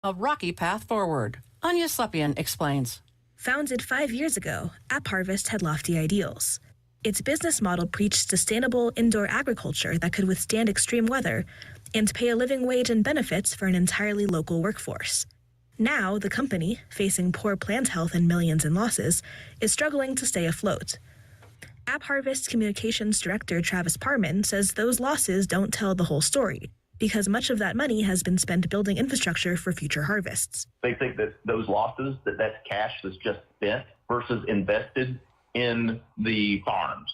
A rocky path forward. Anya Slepian explains. Founded 5 years ago, App Harvest had lofty ideals. Its business model preached sustainable indoor agriculture that could withstand extreme weather and pay a living wage and benefits for an entirely local workforce. Now, the company, facing poor plant health and millions in losses, is struggling to stay afloat. App Harvest Communications Director Travis Parman says those losses don't tell the whole story, because much of that money has been spent building infrastructure for future harvests. They think that those losses, that's cash that's just spent versus invested in the farms.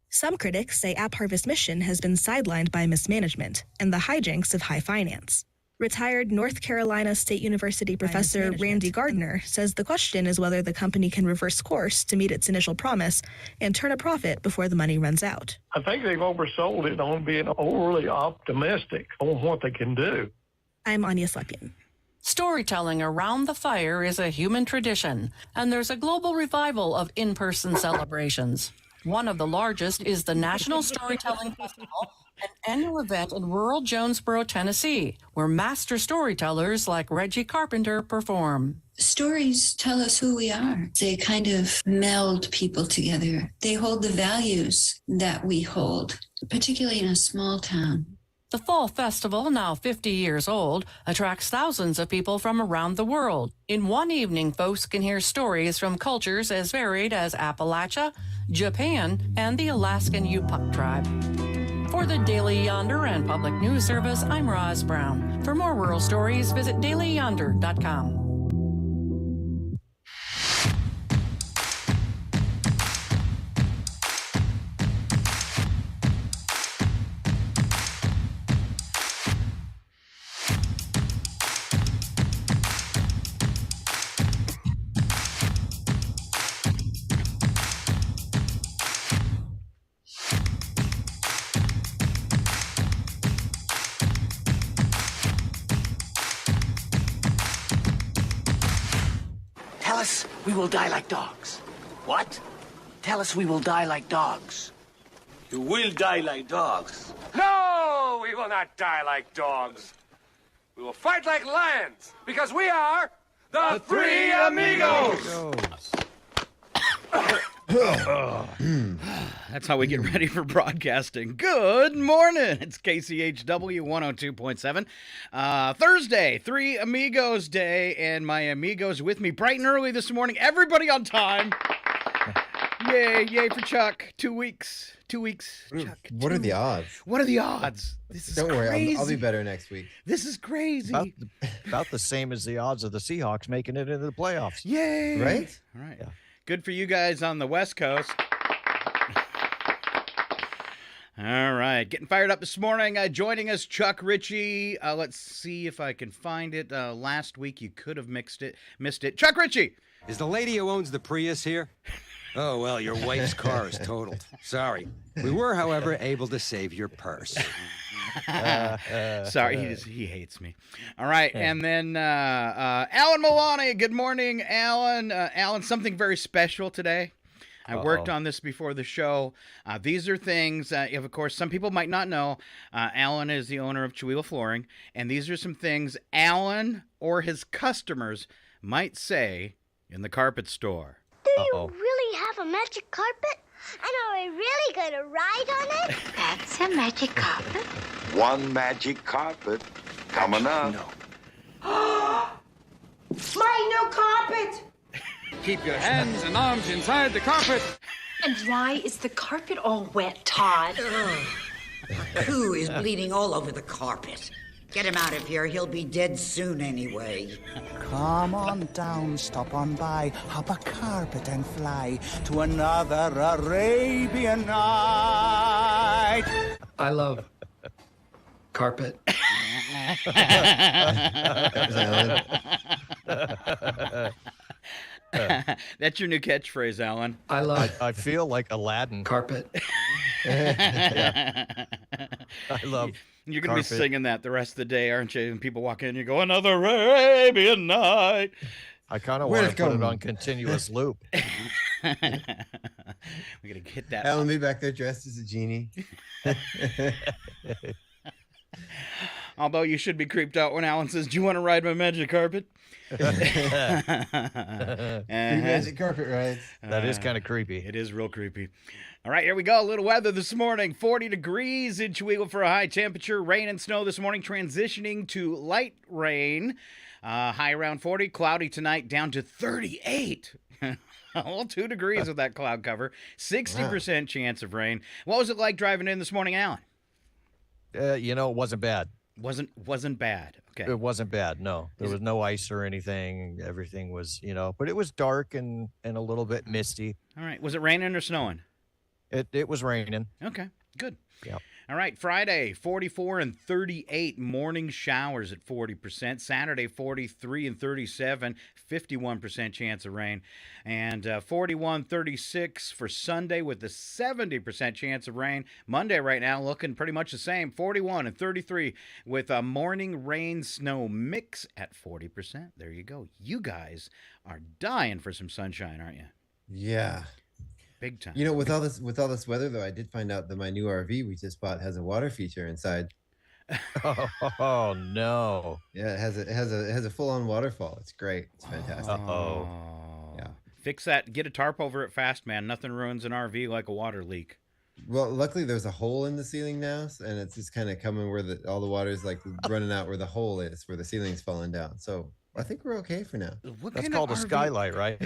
Some critics say App Harvest's mission has been sidelined by mismanagement and the hijinks of high finance. Retired North Carolina State University professor Randy Gardner says the question is whether the company can reverse course to meet its initial promise and turn a profit before the money runs out. I think they've oversold it on being overly optimistic on what they can do. I'm Anya Slepian. Storytelling around the fire is a human tradition, and there's a global revival of in-person celebrations. One of the largest is the National Storytelling Festival, an annual event in rural Jonesboro, Tennessee, where master storytellers like Reggie Carpenter perform. Stories tell us who we are. They kind of meld people together. They hold the values that we hold, particularly in a small town. The Fall Festival, now 50 years old, attracts thousands of people from around the world. In one evening, folks can hear stories from cultures as varied as Appalachia, Japan, and the Alaskan Yupik tribe. For the Daily Yonder and Public News Service, I'm Roz Brown. For more rural stories, visit dailyyonder.com. Tell us we will die like dogs. What? Tell us we will die like dogs. You will die like dogs. No, we will not die like dogs. We will fight like lions, because we are the Three Amigos. That's how we get ready for broadcasting. Good morning. It's KCHW 102.7. Thursday, Three Amigos Day, and my amigos with me bright and early this morning. Everybody on time. Yay for Chuck. 2 weeks. 2 weeks. Chuck, what are the odds? What are the odds? This is Don't worry, crazy. I'll be better next week. This is crazy. About the same as the odds of the Seahawks making it into the playoffs. Yay. Right? All right. Yeah. Good for you guys on the West Coast. All right. Getting fired up this morning. Joining us, Chuck Ritchie. Let's see if I can find it. Last week you could have missed it. Chuck Ritchie. Is the lady who owns the Prius here? Oh, well, your wife's car is totaled. Sorry. We were, however, able to save your purse. Sorry, he hates me. All right, and then Alan Milani. Good morning, Alan. Alan, something very special today. I worked on this before the show. These are things, of course, some people might not know. Alan is the owner of Chihuahua Flooring, and these are some things Alan or his customers might say in the carpet store. Do you really have a magic carpet? And are we really going to ride on it? That's a magic carpet. One magic carpet coming up. No. My new carpet! Keep your hands and arms inside the carpet. And why is the carpet all wet, Todd? A coup is bleeding all over the carpet. Get him out of here. He'll be dead soon anyway. Come on down, stop on by, hop a carpet and fly to another Arabian night. I love carpet. That's your new catchphrase, Alan. I feel like Aladdin. Carpet. Yeah. I love You're going to be singing that the rest of the day, aren't you? And people walk in and you go, another Arabian night. I kind of want to put it on continuous loop. We're going to hit that. Alan be back there dressed as a genie. Although you should be creeped out when Alan says, "Do you want to ride my magic carpet?" Free magic carpet rides. That is kind of creepy. It is real creepy. All right, here we go. A little weather this morning. 40 degrees in Chihuahua for a high temperature. Rain and snow this morning, transitioning to light rain. High around 40. Cloudy tonight, down to 38. Well, 2 degrees with that cloud cover. 60% chance of rain. What was it like driving in this morning, Alan? It wasn't bad. Wasn't bad. Okay. It wasn't bad. No, there was no ice or anything. Everything was, but it was dark and a little bit misty. All right. Was it raining or snowing? It was raining. Okay, good. Yep. All right, Friday, 44 and 38, morning showers at 40%. Saturday, 43 and 37, 51% chance of rain. And 41, 36 for Sunday with a 70% chance of rain. Monday right now looking pretty much the same, 41 and 33 with a morning rain snow mix at 40%. There you go. You guys are dying for some sunshine, aren't you? Yeah. Big time. With all this weather though, I did find out that my new RV we just bought has a water feature inside. Oh no! Yeah, it has a full-on waterfall. It's great. It's fantastic. Uh-oh. Yeah. Fix that. Get a tarp over it fast, man. Nothing ruins an RV like a water leak. Well, luckily there's a hole in the ceiling now, and it's just kind of coming where all the water's like running out where the hole is, where the ceiling's falling down. So I think we're okay for now. That's called a skylight, right?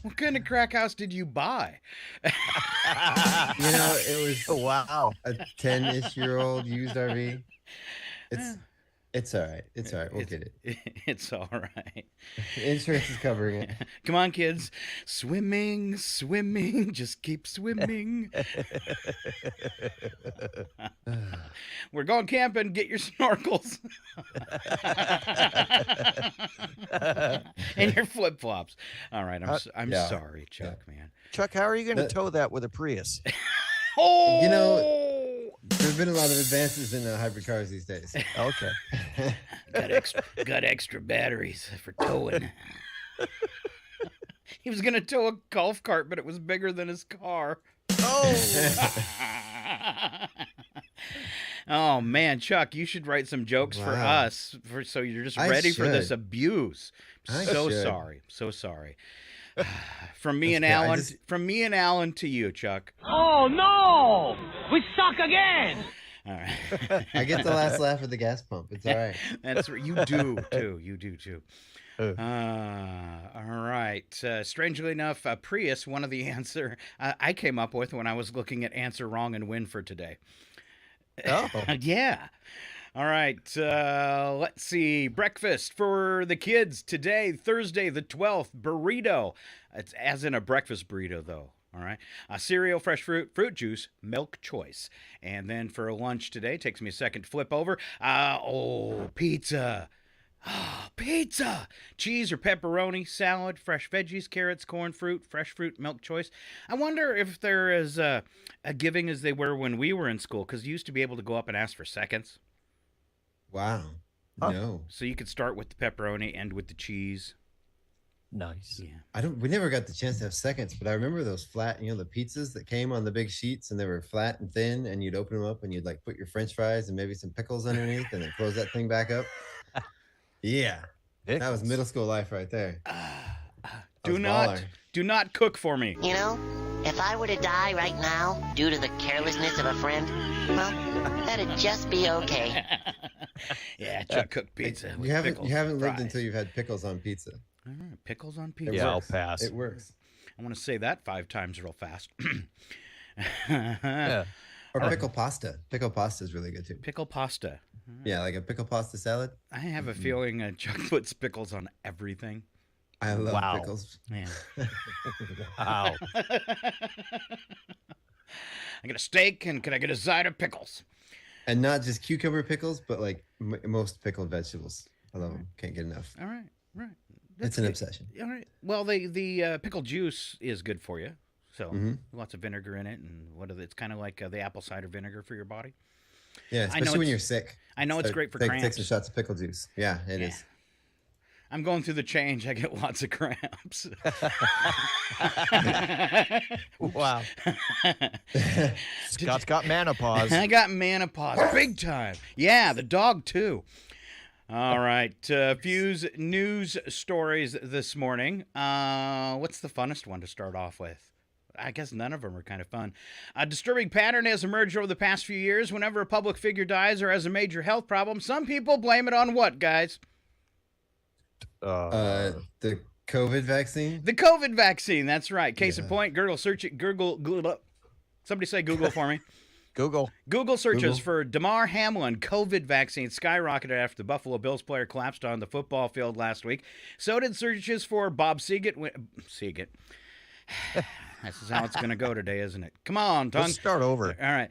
What kind of crack house did you buy? It was a 10-ish-year-old used RV. It's all right. It's all right. We'll get it. It's all right. Insurance is covering it. Come on, kids. Swimming. Just keep swimming. We're going camping. Get your snorkels. And your flip-flops. All right. I'm sorry, Chuck, man. Chuck, how are you going to tow that with a Prius? There's been a lot of advances in hybrid cars these days. Okay. Got extra batteries for towing. He was going to tow a golf cart, but it was bigger than his car. Oh. Oh, man, Chuck, you should write some jokes for us so you're just ready for this abuse. So sorry. From me and Alan to you, Chuck. Oh, no! We suck again! All right. I get the last laugh at the gas pump. It's all right. That's right. You do, too. All right. Strangely enough, Prius, one of the answer I came up with when I was looking at Answer Wrong and Win for today. Oh. Yeah. All right. Let's see. Breakfast for the kids today, Thursday the 12th, burrito. It's as in a breakfast burrito, though. All right. Cereal, fresh fruit juice, milk choice. And then for lunch today, takes me a second to flip over. Pizza. Pizza. Cheese or pepperoni, salad, fresh veggies, carrots, corn, fruit, fresh fruit, milk choice. I wonder if there is a giving as they were when we were in school, because you used to be able to go up and ask for seconds. Wow. No. So you could start with the pepperoni, end with the cheese. Nice. Yeah. We never got the chance to have seconds, but I remember those flat, the pizzas that came on the big sheets and they were flat and thin, and you'd open them up and you'd like put your French fries and maybe some pickles underneath and then close that thing back up. Yeah. That was middle school life right there. Do not cook for me. If I were to die right now due to the carelessness of a friend, well, that'd just be okay. Yeah, Chuck cooked pizza. You haven't lived until you've had pickles on pizza. All right, pickles on pizza. Yeah, I'll pass. It works. I want to say that 5 times real fast. Yeah. Or pickle pasta. Pickle pasta is really good too. Pickle pasta. Yeah, like a pickle pasta salad. I have a feeling Chuck puts pickles on everything. I love pickles. Yeah. Wow. I get a steak, and can I get a side of pickles? And not just cucumber pickles, but like most pickled vegetables. I love them. Can't get enough. All right. It's an obsession. All right. Well, the pickle juice is good for you. So lots of vinegar in it, and it's kind of like the apple cider vinegar for your body. Yeah, especially when you're sick. I know it's great for cramps. Take some shots of pickle juice. Yeah, it is. I'm going through the change. I get lots of cramps. Wow. Scott's got menopause. I got menopause big time. Yeah, the dog too. All right. Fuse news stories this morning. What's the funnest one to start off with? I guess none of them are kind of fun. A disturbing pattern has emerged over the past few years. Whenever a public figure dies or has a major health problem, some people blame it on what, guys? The COVID vaccine? The COVID vaccine, that's right. Case in point, Google search it. Google. Somebody say Google for me. Google searches for Damar Hamlin COVID vaccine skyrocketed after the Buffalo Bills player collapsed on the football field last week. So did searches for Bob Seagate. This is how it's going to go today, isn't it? Come on, Tom. Let's start over. All right.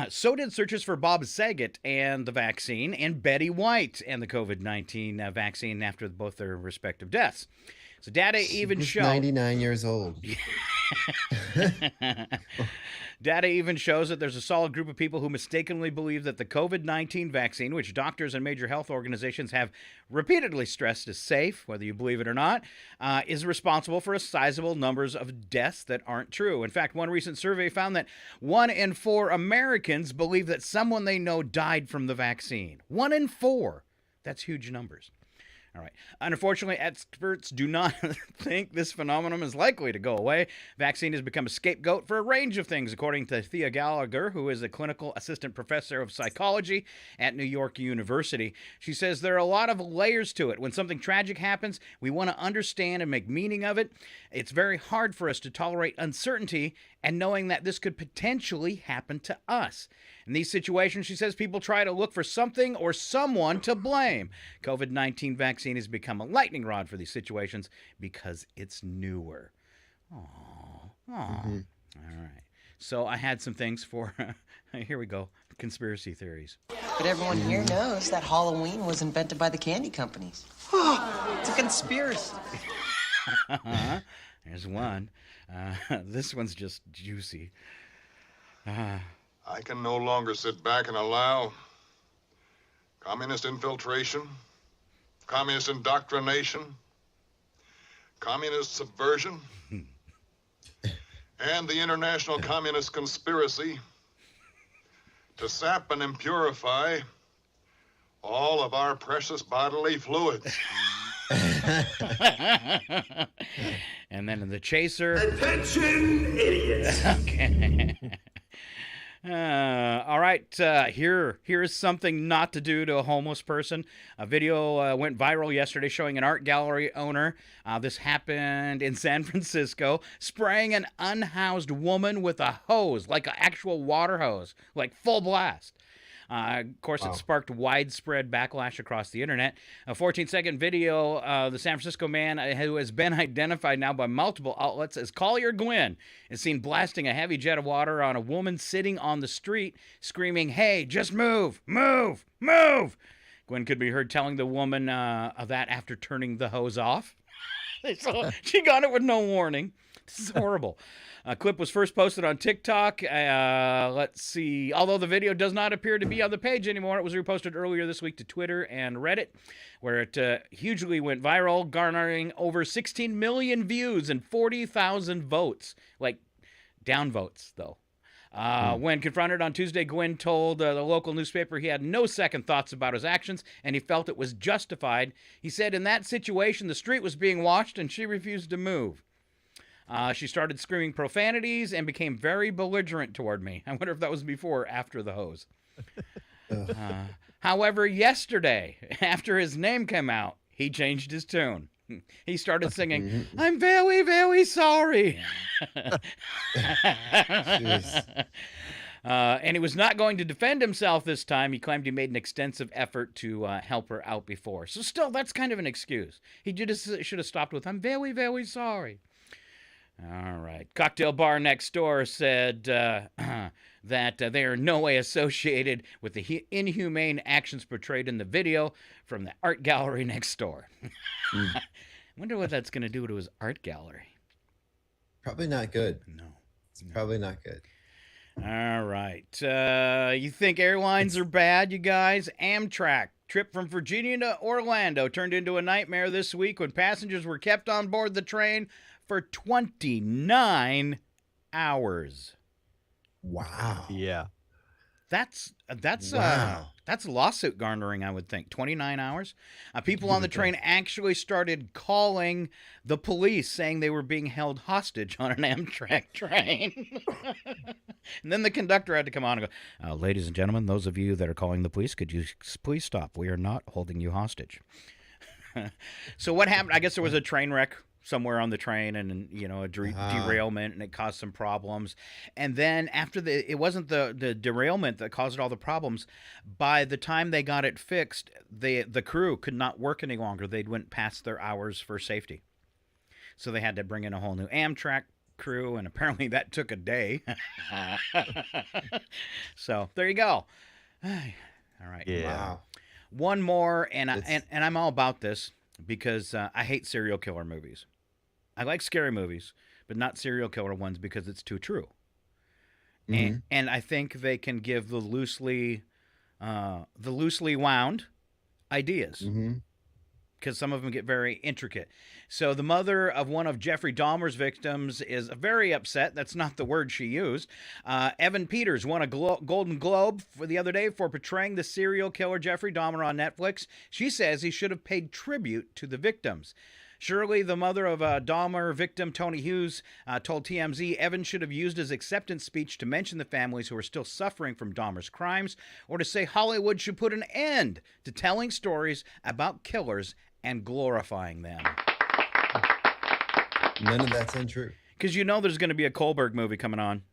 So did searches for Bob Saget and the vaccine, and Betty White and the COVID-19 vaccine after both their respective deaths. So data even shows 99 years old. Data even shows that there's a solid group of people who mistakenly believe that the COVID-19 vaccine, which doctors and major health organizations have repeatedly stressed is safe, whether you believe it or not, is responsible for a sizable numbers of deaths that aren't true. In fact, one recent survey found that 1 in 4 Americans believe that someone they know died from the vaccine. 1 in 4. That's huge numbers. All right. Unfortunately, experts do not think this phenomenon is likely to go away. Vaccine has become a scapegoat for a range of things, according to Thea Gallagher, who is a clinical assistant professor of psychology at New York University. She says there are a lot of layers to it. When something tragic happens, we want to understand and make meaning of it. It's very hard for us to tolerate uncertainty and knowing that this could potentially happen to us. In these situations, she says, people try to look for something or someone to blame. COVID-19 vaccine has become a lightning rod for these situations because it's newer. Aww. Mm-hmm. All right. So I had some things for, here we go, conspiracy theories. But everyone here knows that Halloween was invented by the candy companies. It's a conspiracy. There's one. This one's just juicy. I can no longer sit back and allow communist infiltration, communist indoctrination, communist subversion, and the international communist conspiracy to sap and impurify all of our precious bodily fluids. And then in the chaser. Attention, idiots. Okay. All right, here's something not to do to a homeless person. A video went viral yesterday showing an art gallery owner. This happened in San Francisco, spraying an unhoused woman with a hose, like an actual water hose, like full blast. Of course, It sparked widespread backlash across the internet. A 14-second video, the San Francisco man who has been identified now by multiple outlets as Collier Gwynn is seen blasting a heavy jet of water on a woman sitting on the street, screaming, "Hey, just move, move, move!" Gwynn could be heard telling the woman of that after turning the hose off. So she got it with no warning. This is horrible. A clip was first posted on TikTok. Let's see. Although the video does not appear to be on the page anymore, it was reposted earlier this week to Twitter and Reddit, where it hugely went viral, garnering over 16 million views and 40,000 votes. Like, downvotes, though. When confronted on Tuesday, Gwynn told the local newspaper he had no second thoughts about his actions, and he felt it was justified. He said, in that situation, the street was being washed, and she refused to move. She started screaming profanities and became very belligerent toward me. I wonder if that was before or after the hose. However, yesterday, after his name came out, he changed his tune. He started singing, "I'm very, very sorry." And he was not going to defend himself this time. He claimed he made an extensive effort to help her out before. So still, that's kind of an excuse. He just should have stopped with, "I'm very, very sorry." All right. Cocktail Bar Next Door said that they are in no way associated with the inhumane actions portrayed in the video from the art gallery next door. I wonder what that's going to do to his art gallery. Probably not good. No. It's probably not good. All right. You think airlines are bad, you guys? Amtrak trip from Virginia to Orlando turned into a nightmare this week when passengers were kept on board the train for 29 hours. Wow. Yeah. That's Wow. that's lawsuit garnering, I would think. 29 hours. People on the train actually started calling the police, saying they were being held hostage on an Amtrak train. And then the conductor had to come on and go, ladies and gentlemen, those of you that are calling the police, could you please stop? We are not holding you hostage. So what happened? I guess there was a train wreck somewhere on the train, and a derailment, and it caused some problems. And then after it wasn't the derailment that caused all the problems. By the time they got it fixed, the crew could not work any longer. They went past their hours for safety, so they had to bring in a whole new Amtrak crew, and apparently that took a day. So there you go. All right. Yeah. Wow. One more, and I'm all about this because I hate serial killer movies. I like scary movies, but not serial killer ones because it's too true. Mm-hmm. And I think they can give the loosely wound ideas. Mm-hmm. Because some of them get very intricate. So the mother of one of Jeffrey Dahmer's victims is very upset. That's not the word she used. Evan Peters won a Golden Globe for the other day for portraying the serial killer Jeffrey Dahmer on Netflix. She says he should have paid tribute to the victims. Shirley, the mother of Dahmer victim Tony Hughes, told TMZ Evan should have used his acceptance speech to mention the families who are still suffering from Dahmer's crimes, or to say Hollywood should put an end to telling stories about killers and glorifying them. None of that's untrue. Because there's going to be a Kohlberg movie coming on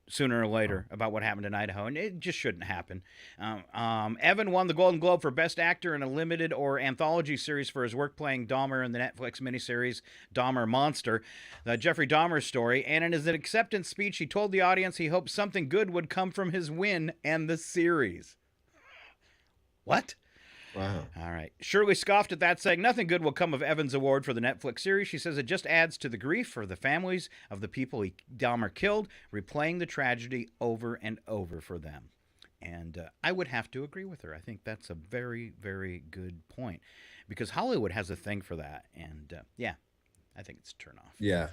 sooner or later about what happened in Idaho, and it just shouldn't happen. Evan won the Golden Globe for Best Actor in a limited or anthology series for his work playing Dahmer in the Netflix miniseries Dahmer Monster, the Jeffrey Dahmer story, and in his acceptance speech, he told the audience he hoped something good would come from his win and the series. What? Wow. All right. Shirley scoffed at that, saying nothing good will come of Evan's award for the Netflix series. She says it just adds to the grief for the families of the people Dahmer killed, replaying the tragedy over and over for them. And I would have to agree with her. I think that's a very, very good point, because Hollywood has a thing for that. And yeah, I think it's a turn off. Yeah.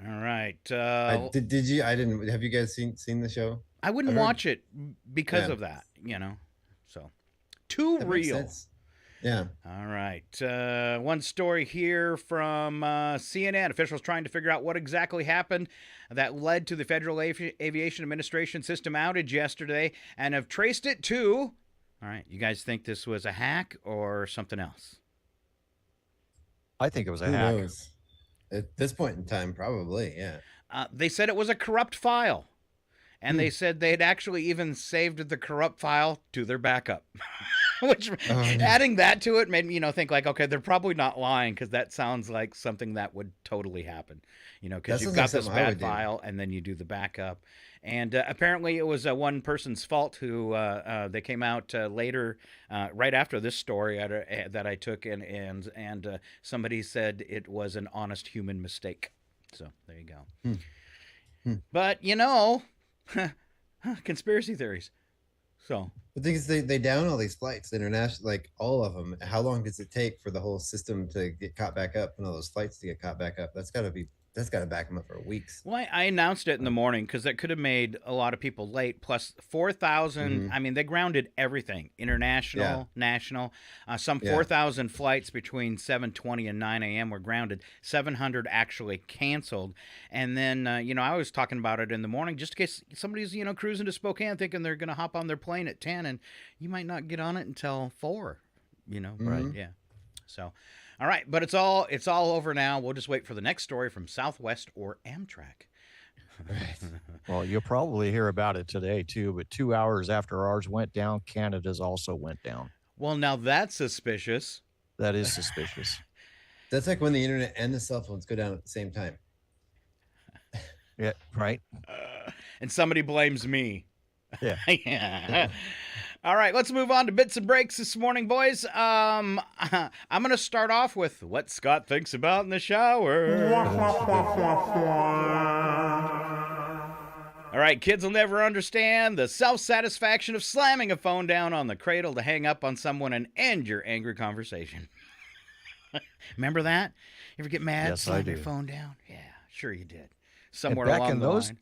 All right. Did you? I didn't. Have you guys seen the show? I wouldn't watch it because of that. So. Too that real. Makes sense. Yeah. All right. One story here from CNN. Officials trying to figure out what exactly happened that led to the Federal Aviation Administration system outage yesterday, and have traced it to... All right. You guys think this was a hack or something else? I think it was a Who hack. knows? At this point in time, probably, yeah. They said it was a corrupt file. And they said they'd actually even saved the corrupt file to their backup. Which, adding that to it made me, think like, okay, they're probably not lying, because that sounds like something that would totally happen. Because you've got this bad file, and then you do the backup. And apparently it was one person's fault who they came out later, right after this story that I took, and somebody said it was an honest human mistake. So there you go. But, conspiracy theories. So the thing is, they down all these flights, international, like all of them. How long does it take for the whole system to get caught back up, and all those flights to get caught back up? That's got to back them up for weeks. Well, I announced it in the morning because that could have made a lot of people late. Plus 4,000. I mean, they grounded everything, international, national. Some 4,000 flights between 7:20 and 9 a.m. were grounded. 700 actually canceled. And then, I was talking about it in the morning just in case somebody's, cruising to Spokane thinking they're going to hop on their plane at 10, and you might not get on it until 4. Right? Yeah. So. All right, but it's all over now. We'll just wait for the next story from Southwest or Amtrak. Right. Well, you'll probably hear about it today, too, but 2 hours after ours went down, Canada's also went down. Well, now that's suspicious. That is suspicious. That's like when the internet and the cell phones go down at the same time. Yeah, right. And somebody blames me. Yeah. Yeah. All right, let's move on to bits and breaks this morning, boys. I'm going to start off with what Scott thinks about in the shower. All right, kids will never understand the self-satisfaction of slamming a phone down on the cradle to hang up on someone and end your angry conversation. Remember that? You ever get mad, Yes, slam I your do. phone down? Yeah, sure you did. And Somewhere along the line.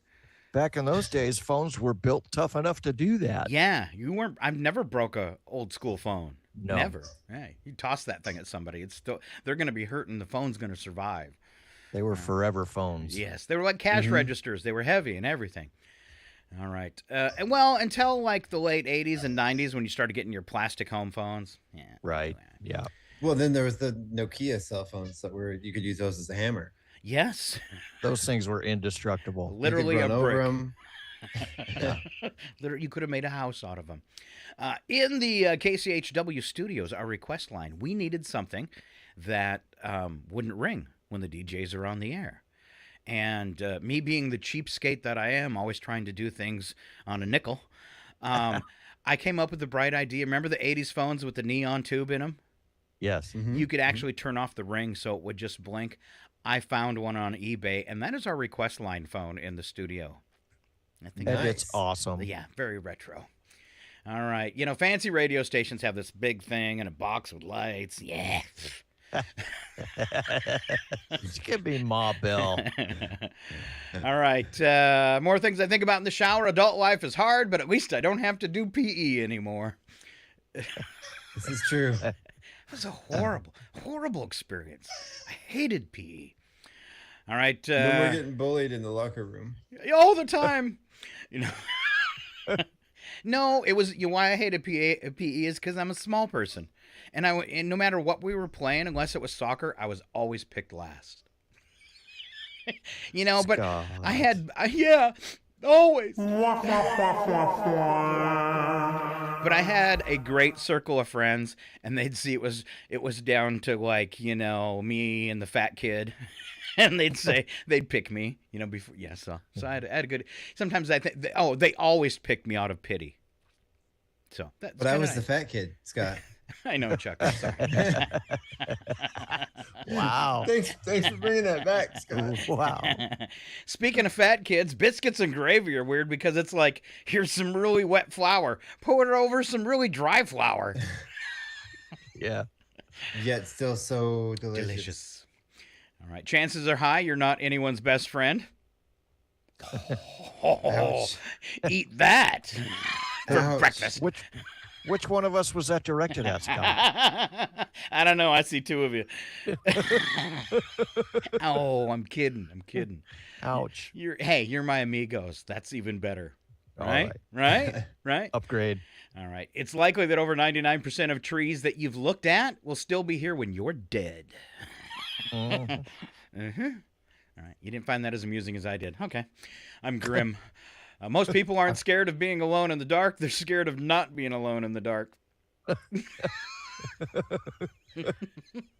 Back in those days, phones were built tough enough to do that. Yeah, you weren't. I've never broke a old school phone. No. Never. Hey, you toss that thing at somebody, it's still they're going to be hurt, and the phone's going to survive. They were forever phones. Yes, they were like cash registers. They were heavy and everything. All right. And well, until like the late 80s and 90s when you started getting your plastic home phones. Yeah. Right. Yeah. Well, then there was the Nokia cell phones that were you could use those as a hammer. Yes. Those things were indestructible. Literally you could run a brick. over 'em. Literally, you could have made a house out of them. In the KCHW studios, our request line, we needed something that wouldn't ring when the DJs are on the air. And me being the cheapskate that I am, always trying to do things on a nickel, I came up with the bright idea. Remember the 80s phones with the neon tube in them? Yes. You could actually turn off the ring so it would just blink. I found one on eBay, and that is our request line phone in the studio. I think And it's awesome. Yeah, very retro. All right. You know, fancy radio stations have this big thing and a box with lights. Yeah. It's gonna be Ma Bell. All right. More things I think about in the shower. Adult life is hard, but at least I don't have to do PE anymore. This is true. It was a horrible, horrible experience. I hated PE. All right. No more getting bullied in the locker room. All the time. You know. No, it was why I hated PE is because I'm a small person, and no matter what we were playing, unless it was soccer, I was always picked last. You know, but I had always. But I had a great circle of friends, and they'd see it was down to like, you know, me and the fat kid. And they'd pick me, you know, before. Yeah, so I had a good. Sometimes I think, they always picked me out of pity. So that's. But I was the fat kid, Scott. I know, Chuck. I'm sorry. Wow. Thanks for bringing that back, Scott. Wow. Speaking of fat kids, biscuits and gravy are weird because it's like, here's some really wet flour, pour it over some really dry flour. Yeah. Yet still so delicious. All right. Chances are high you're not anyone's best friend. Eat that for breakfast. Which one of us was that directed at, Scott? I don't know. I see two of you. Oh, I'm kidding. Ouch. You're my amigos. That's even better. All Right? Right? Upgrade. All right. It's likely that over 99% of trees that you've looked at will still be here when you're dead. All right. You didn't find that as amusing as I did. Okay. I'm grim. Most people aren't scared of being alone in the dark. They're scared of not being alone in the dark.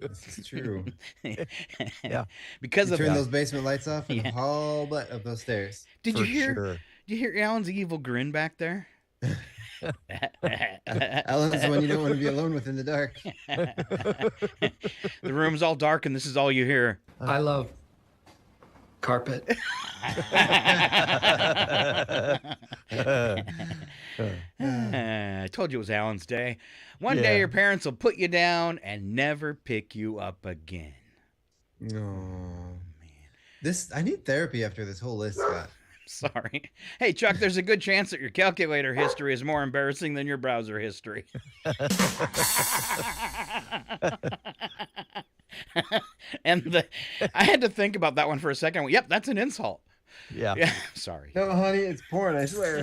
This is true. Yeah. Because you of turn that. those basement lights off and haul butt up those stairs. Did you hear Alan's evil grin back there? Alan's the one you don't want to be alone with in the dark. The room's all dark and this is all you hear. I love carpet. I told you it was Alan's day. One day your parents will put you down and never pick you up again. No, man. I need therapy after this whole list, Scott. Sorry. Hey, Chuck, there's a good chance that your calculator history is more embarrassing than your browser history. And I had to think about that one for a second. I went, yep, that's an insult. Yeah. Sorry. No, honey, it's porn, I swear.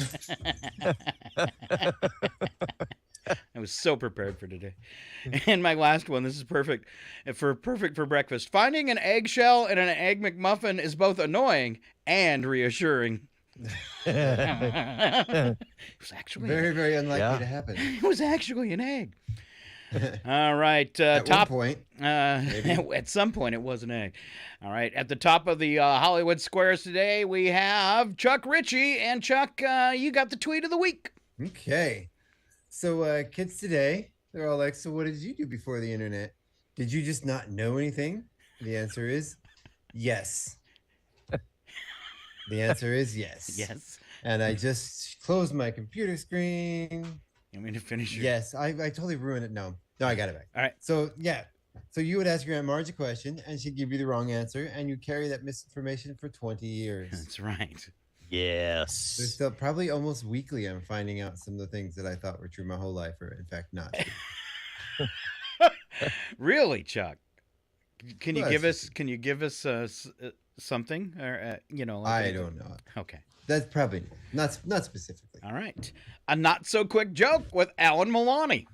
I was so prepared for today. And my last one, this is perfect for breakfast. Finding an eggshell in an Egg McMuffin is both annoying and reassuring. It was actually very, very unlikely to happen. It was actually an egg. All right. At top one point. At some point, it was an egg. All right. At the top of the Hollywood Squares today, we have Chuck Ritchie. And Chuck, you got the tweet of the week. Okay. So kids today, they're all like, so what did you do before the internet? Did you just not know anything? The answer is yes. The answer is yes. Yes. And I just closed my computer screen. You want me to finish? Yes, I totally ruined it. No, I got it back. All right. So yeah, so you would ask your Aunt Marge a question, and she'd give you the wrong answer, and you carry that misinformation for 20 years. That's right. Yes. There's still probably almost weekly I'm finding out some of the things that I thought were true my whole life are in fact not true. Really, Chuck? Can you Well, give us something, or I don't know. Okay. That's probably not specifically. All right. A not so quick joke with Alan Milani.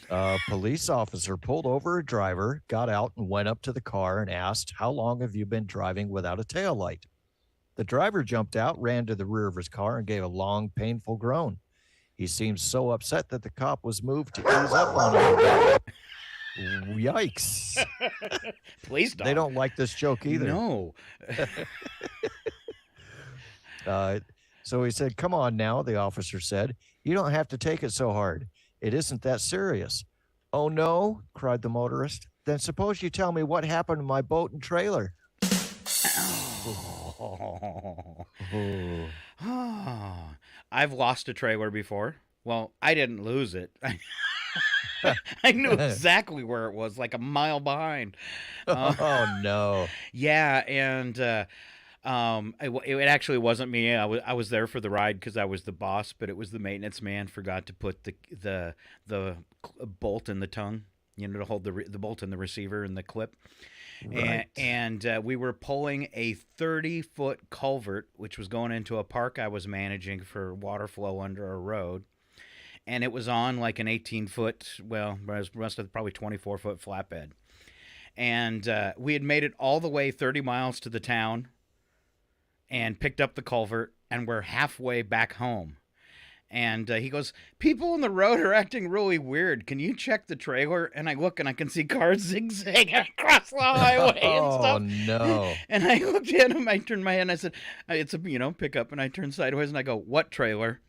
A police officer pulled over a driver, got out, and went up to the car and asked, "How long have you been driving without a taillight?" The driver jumped out, ran to the rear of his car, and gave a long, painful groan. He seemed so upset that the cop was moved to ease up on him. Yikes. Please don't. They don't like this joke either. No. So he said, "Come on now," the officer said. "You don't have to take it so hard. It isn't that serious." "Oh, no?" cried the motorist. "Then suppose you tell me what happened to my boat and trailer." I've lost a trailer before. Well, I didn't lose it. I knew exactly where it was, like a mile behind. Oh, no. Yeah, and it actually wasn't me. I was there for the ride because I was the boss, but it was the maintenance man forgot to put the bolt in the tongue, to hold the bolt in the receiver and the clip. Right. And we were pulling a 30-foot culvert, which was going into a park I was managing for water flow under a road. And it was on like an 18-foot, well, rest of probably 24-foot flatbed. And we had made it all the way 30 miles to the town and picked up the culvert, and we're halfway back home. And he goes, "People on the road are acting really weird. Can you check the trailer?" And I look, and I can see cars zigzagging across the highway and stuff. Oh, no. And I looked at him, I turned my head, and I said, "It's a, pickup." And I turned sideways, and I go, "What trailer?"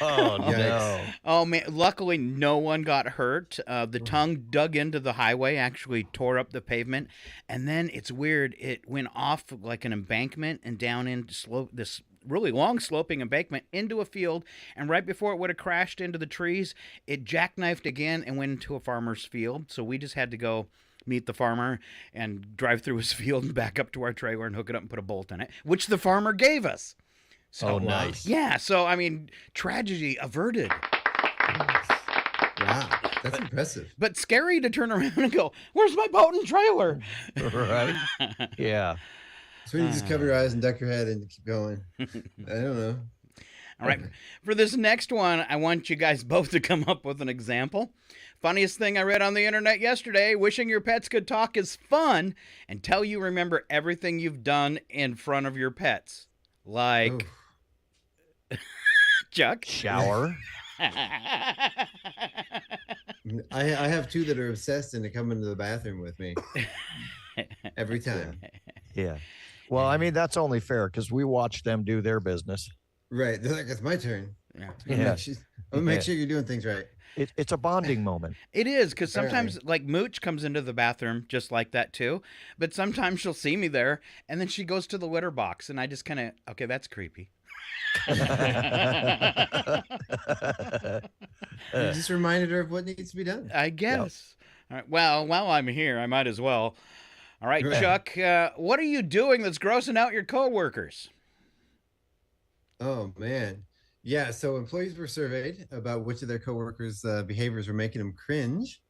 Oh, no. Oh, man. Luckily, no one got hurt. The tongue dug into the highway, actually tore up the pavement. And then it's weird. It went off like an embankment and down into this really long sloping embankment into a field. And right before it would have crashed into the trees, it jackknifed again and went into a farmer's field. So we just had to go meet the farmer and drive through his field and back up to our trailer and hook it up and put a bolt in it, which the farmer gave us. So, nice. Yeah, so, tragedy averted. Wow, that's impressive. But scary to turn around and go, "Where's my boat and trailer?" Right? Yeah. So you just cover your eyes and duck your head and keep going. I don't know. All right. For this next one, I want you guys both to come up with an example. Funniest thing I read on the internet yesterday: wishing your pets could talk is fun until you remember everything you've done in front of your pets. Like, Chuck? Shower. I have two that are obsessed and they come into the bathroom with me every time. Yeah. Well, that's only fair because we watch them do their business. Right. They're like, "It's my turn." Yeah. I'll make sure you're doing things right. It's a bonding moment. It is, because sometimes, like, Mooch comes into the bathroom just like that, too. But sometimes she'll see me there, and then she goes to the litter box, and I just kind of, okay, that's creepy. You just reminded her of what needs to be done. I guess. All right. Well, while I'm here, I might as well. All right, Chuck, what are you doing that's grossing out your coworkers? Oh, man. Yeah, so employees were surveyed about which of their coworkers' behaviors were making them cringe.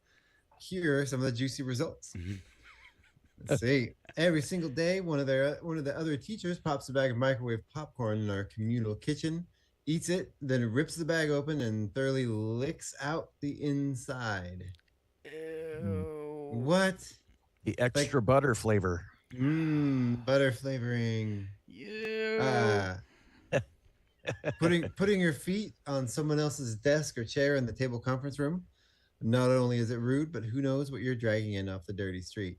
Here are some of the juicy results. Let's see. Every single day, one of the other teachers pops a bag of microwave popcorn in our communal kitchen, eats it, then rips the bag open and thoroughly licks out the inside. Ew. What? The extra butter flavor. Butter flavoring. Ew. Putting your feet on someone else's desk or chair in the table conference room. Not only is it rude, but who knows what you're dragging in off the dirty street.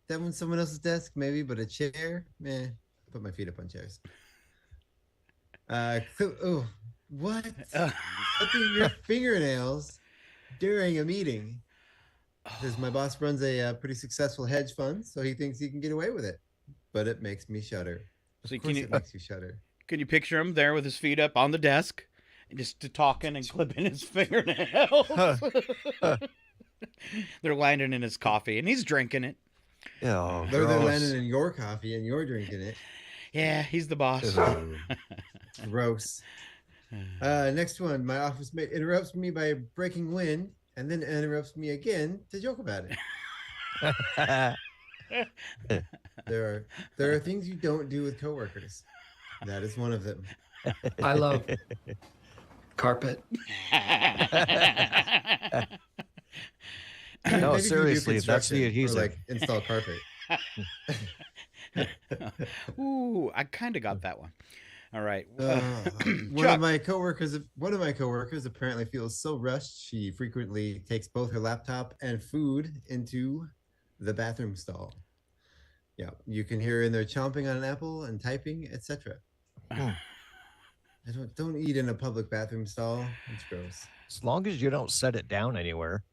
That one's someone else's desk, maybe, but a chair, I put my feet up on chairs. What? Clipping your fingernails during a meeting. Because my boss runs a pretty successful hedge fund, so he thinks he can get away with it. But it makes me shudder. So Of course it makes you shudder. Can you picture him there with his feet up on the desk, and just talking and clipping his fingernails? They're landing in his coffee, and he's drinking it. Oh, They're landing in your coffee, and you're drinking it. Yeah, he's the boss. Gross. Next one. My office mate interrupts me by breaking wind, and then interrupts me again to joke about it. There are things you don't do with coworkers. That is one of them. I love carpet. No, Maybe if you do seriously, that's the construction or, adhesive. like install carpet. Ooh, I kind of got that one. All right. One of my coworkers apparently feels so rushed she frequently takes both her laptop and food into the bathroom stall. Yeah, you can hear her in there chomping on an apple and typing, etc. Don't eat in a public bathroom stall. It's gross. As long as you don't set it down anywhere.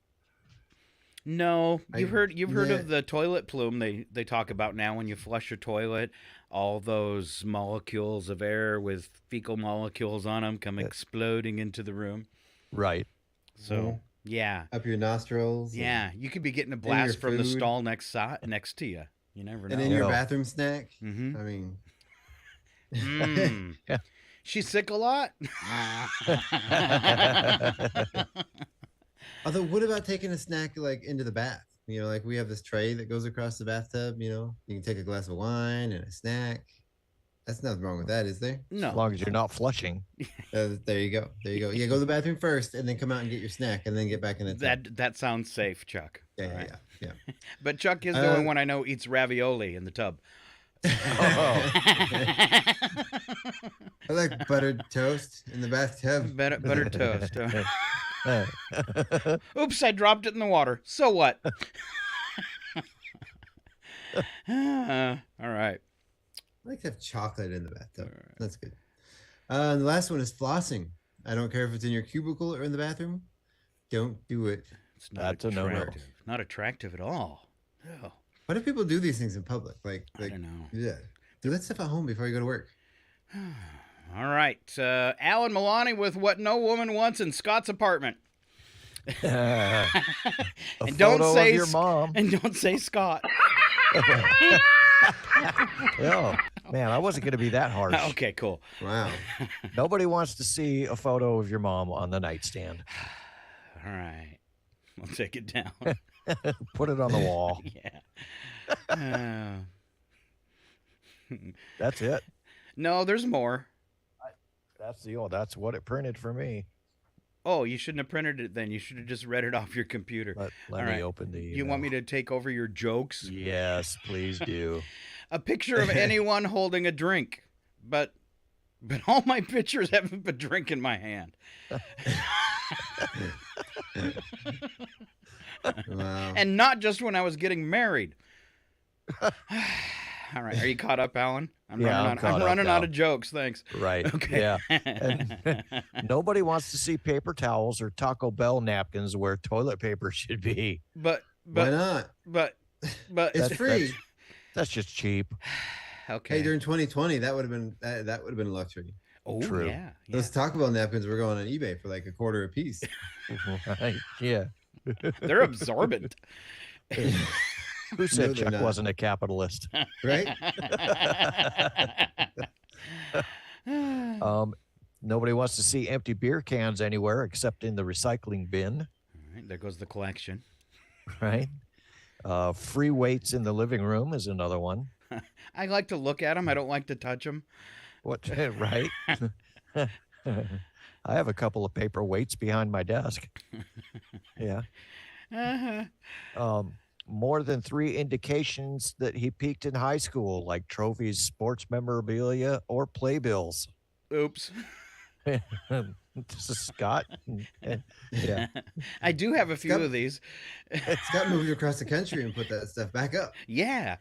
No, you've heard of the toilet plume they talk about now when you flush your toilet, all those molecules of air with fecal molecules on them come exploding into the room. Right. So, yeah. Up your nostrils. Yeah, you could be getting a blast from the stall next to you. You never know. And in your bathroom snack. Mm-hmm. I mean. Yeah. She's sick a lot. Although, what about taking a snack like into the bath? You know, like we have this tray that goes across the bathtub. You know, you can take a glass of wine and a snack. That's nothing wrong with that, is there? No. As long as you're not flushing. There you go. There you go. Yeah, go to the bathroom first, and then come out and get your snack, and then get back in the tub. That sounds safe, Chuck. Yeah. But Chuck is the only one I know eats ravioli in the tub. I like buttered toast in the bathtub. Buttered toast. Oops, I dropped it in the water. So what? All right. I like to have chocolate in the bathtub. That's good. The last one is flossing. I don't care if it's in your cubicle or in the bathroom. Don't do it. It's not attractive. Not attractive at all. No. Why do people do these things in public? I don't know. Yeah. Do that stuff at home before you go to work. All right. Alan Milani with What No Woman Wants in Scott's Apartment. A And don't photo say of your mom. And don't say Scott. Oh, man, I wasn't going to be that harsh. Okay, cool. Wow. Nobody wants to see a photo of your mom on the nightstand. All right. I'll take it down. Put it on the wall. Yeah. That's it. No, there's more. That's what it printed for me. Oh, you shouldn't have printed it then. You should have just read it off your computer. Let me open the You want me to take over your jokes? Yes, please do. A picture of anyone holding a drink, but all my pictures have a drink in my hand. Wow. And not just when I was getting married. All right, are you caught up, Alan? I'm running out of jokes. Thanks. Right. Okay. Yeah. And nobody wants to see paper towels or Taco Bell napkins where toilet paper should be. But why not? But it's free. That's just cheap. Okay. Hey, during 2020, that would have been that would have been a luxury. Oh, True. Yeah. Those Taco Bell napkins were going on eBay for like $0.25 a piece. Right. Yeah. They're absorbent. Who said they're Chuck not. wasn't a capitalist? Right? Nobody wants to see empty beer cans anywhere except in the recycling bin. All right, there goes the collection. Right. Free weights in the living room is another one. I like to look at them. I don't like to touch them. What? Right. I have a couple of paper weights behind my desk. Yeah. Uh-huh. More than 3 indications that he peaked in high school, like trophies, sports memorabilia, or playbills. Oops. This is Scott. Yeah. I do have a few of these. Scott moved across the country and put that stuff back up. Yeah.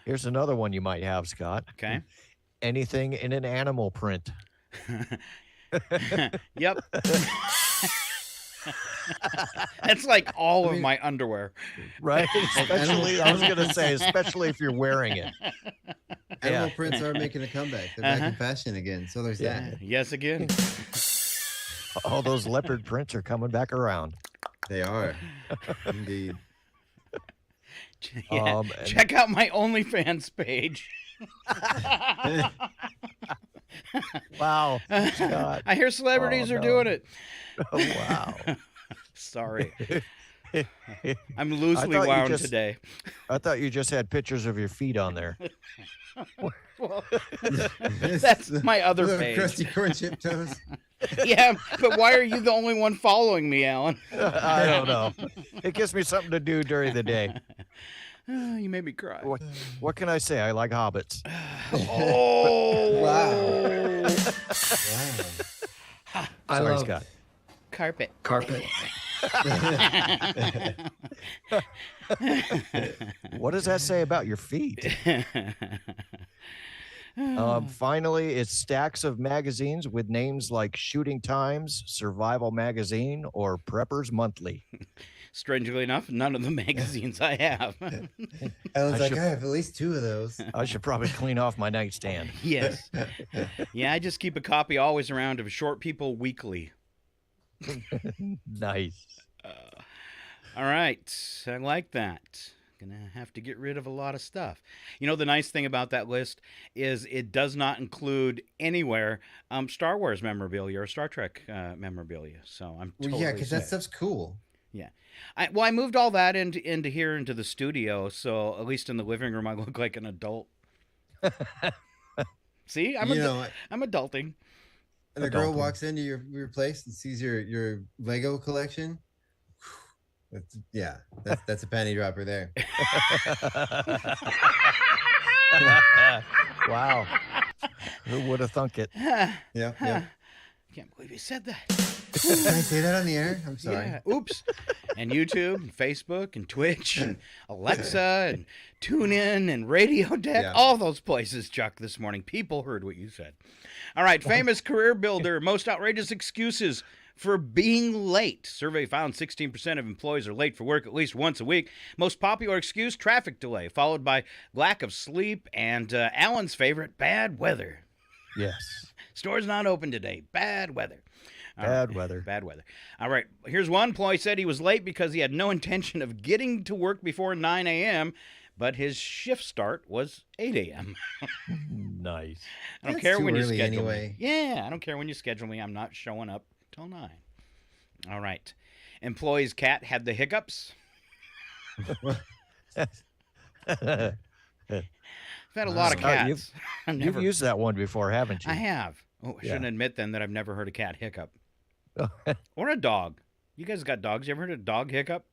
Here's another one you might have, Scott. Okay. Anything in an animal print. Yep. That's like all of my underwear. Right? Especially, I was going to say, especially if you're wearing it. Animal prints are making a comeback. They're back in fashion again. So there's that. Yes, again. All those leopard prints are coming back around. They are. Indeed. Yeah. Check out my OnlyFans page. Wow. Scott. I hear celebrities are doing it. Oh, wow. Sorry. I'm loosely wound today. I thought you just had pictures of your feet on there. Well, that's my other Little page. crusty corn chip toes. Yeah, but why are you the only one following me, Alan? I don't know. It gives me something to do during the day. You made me cry. What can I say? I like hobbits. Oh, wow. I Sorry, love Scott. Carpet. What does that say about your feet? Finally, it's stacks of magazines with names like Shooting Times, Survival Magazine, or Preppers Monthly. Strangely enough, none of the magazines I have. Alan's like, I have at least 2 of those. I should probably clean off my nightstand. Yes. Yeah, I just keep a copy always around of Short People Weekly. Nice. All right. I like that. Gonna have to get rid of a lot of stuff. You know, the nice thing about that list is it does not include anywhere Star Wars memorabilia or Star Trek memorabilia. So I'm totally yeah, because that safe. stuff's cool. Yeah. I moved all that into here into the studio, so at least in the living room I look like an adult. See, I'm adulting. And a girl walks into your place and sees your Lego collection. That's a panty dropper there. Wow. Who would have thunk it? Yeah. Can't believe you said that. Can I say that on the air? I'm sorry. Yeah. Oops. And YouTube and Facebook and Twitch and Alexa and TuneIn and Radio Deck, all those places, Chuck, this morning. People heard what you said. All right, famous career builder, most outrageous excuses for being late. Survey found 16% of employees are late for work at least once a week. Most popular excuse, traffic delay, followed by lack of sleep and Alan's favorite, bad weather. Yes. Store's not open today. Bad weather. Bad weather. Bad weather. All right. Here's one employee said he was late because he had no intention of getting to work before 9 a.m., but his shift start was 8 a.m. Nice. I don't That's care too when you early schedule anyway. me. Yeah, I don't care when you schedule me. I'm not showing up till 9. All right. Employee's cat had the hiccups. I've had a lot of cats. You've used that one before, haven't you? I have. Oh, I shouldn't admit then that I've never heard a cat hiccup. Or a dog. You guys got dogs. You ever heard a dog hiccup?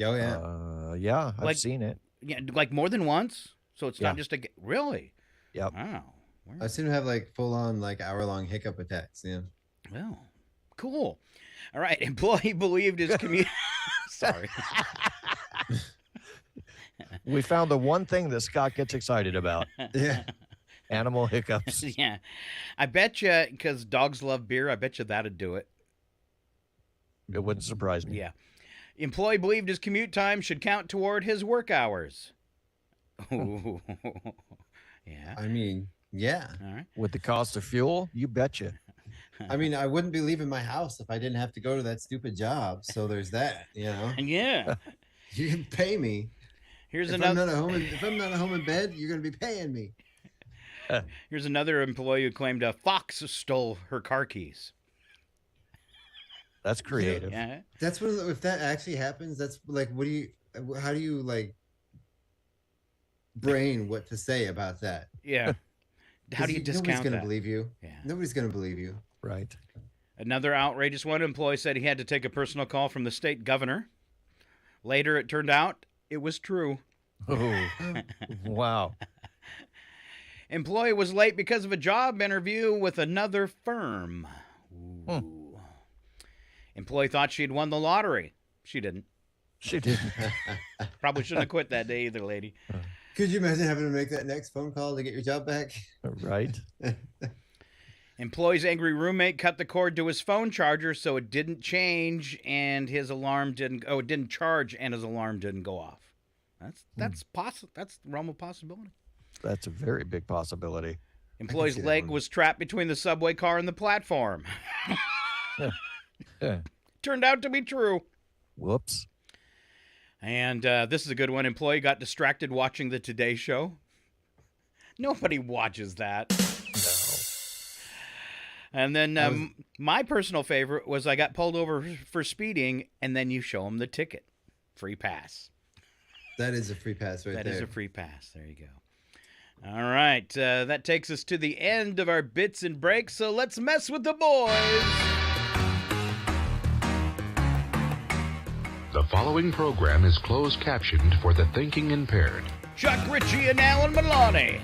Oh, yeah. Yeah, I've seen it. Yeah, like more than once? So it's not just a... Really? Yep. Wow. I've seen him have like full-on like hour-long hiccup attacks. Yeah. Well, cool. All right. Employee believed his commute... Sorry. We found the one thing that Scott gets excited about. Yeah. Animal hiccups. Yeah. I bet you, because dogs love beer, I bet you that'd do it. It wouldn't surprise me. Yeah. Employee believed his commute time should count toward his work hours. Ooh. Yeah. I mean, yeah. All right. With the cost of fuel, you betcha. I mean, I wouldn't be leaving my house if I didn't have to go to that stupid job. So there's that, you know. Yeah. You can pay me. Here's if another. If I'm not at home in bed, you're going to be paying me. Here's another employee who claimed a fox stole her car keys. That's creative. Yeah. That's what, if that actually happens, that's like, how do you like brain what to say about that? Yeah. How do you discount that? Nobody's going to believe you. Yeah. Nobody's going to believe you. Right. Another outrageous one. Employee said he had to take a personal call from the state governor. Later, it turned out it was true. Oh, wow. Employee was late because of a job interview with another firm. Ooh. Employee thought she'd won the lottery. She didn't. She didn't. Probably shouldn't have quit that day either, lady. Could you imagine having to make that next phone call to get your job back? Right. Employee's angry roommate cut the cord to his phone charger so it didn't change and his alarm didn't. Oh, it didn't charge and his alarm didn't go off. That's possible. That's the realm of possibility. That's a very big possibility. Employee's leg was trapped between the subway car and the platform. Turned out to be true. Whoops. And this is a good one. Employee got distracted watching the Today Show. Nobody watches that. No. And then my personal favorite was I got pulled over for speeding, and then you show them the ticket. Free pass. That is a free pass right there. That is a free pass. There you go. All right. That takes us to the end of our bits and breaks, so let's mess with the boys. The following program is closed captioned for the thinking impaired. Chuck Ritchie and Alan Maloney.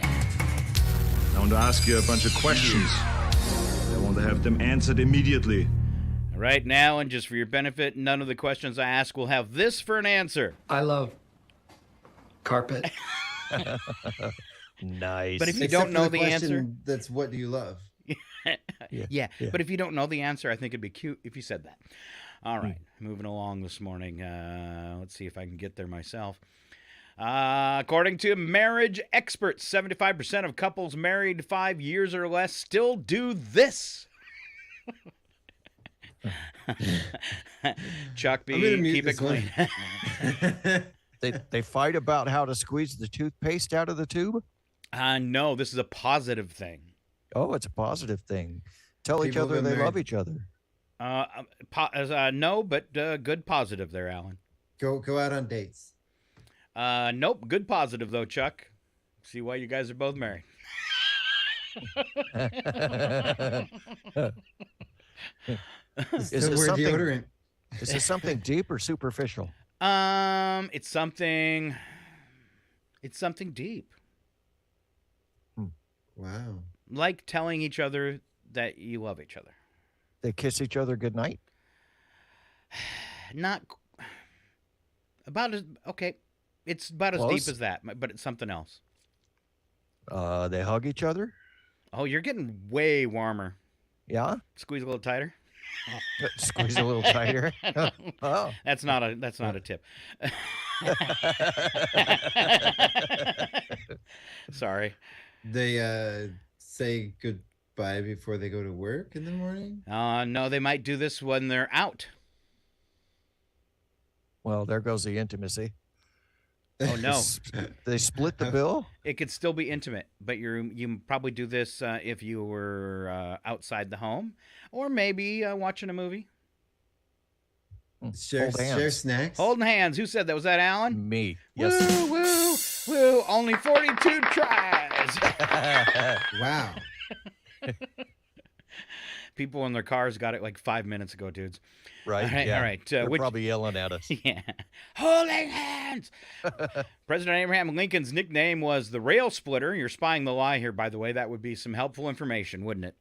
I want to ask you a bunch of questions. I want to have them answered immediately. Right now, and just for your benefit, none of the questions I ask will have this for an answer. I love carpet. Nice. But if you don't know the answer, that's what do you love? yeah. But if you don't know the answer, I think it'd be cute if you said that. All right, moving along this morning. Let's see if I can get there myself. According to marriage experts, 75% of couples married 5 years or less still do this. Chuck B, keep it clean. They fight about how to squeeze the toothpaste out of the tube? No, this is a positive thing. Oh, it's a positive thing. Tell each other they love each other. No, but good positive there, Alan. Go out on dates. Nope, good positive though, Chuck. See why you guys are both married. Is this something deep or superficial? It's something deep. Wow. Like telling each other that you love each other. They kiss each other goodnight? Not about as okay. It's about as deep as that, but it's something else. They hug each other? Oh, you're getting way warmer. Yeah? Squeeze a little tighter. Squeeze a little tighter. Oh. That's not a tip. Sorry. They say goodbye before they go to work in the morning? No, they might do this when they're out. Well, there goes the intimacy. Oh no. They split the bill? It could still be intimate, but you probably do this if you were outside the home or maybe watching a movie. Share snacks. Holding hands. Who said that? Was that Alan? Me. Yes. Woo, woo, woo. Only 42 tries. Wow. People in their cars got it like 5 minutes ago, dudes. Right. All right. Yeah. All right. They're probably yelling at us. Yeah. Holding hands. President Abraham Lincoln's nickname was the rail splitter. You're spying the lie here, by the way. That would be some helpful information, wouldn't it?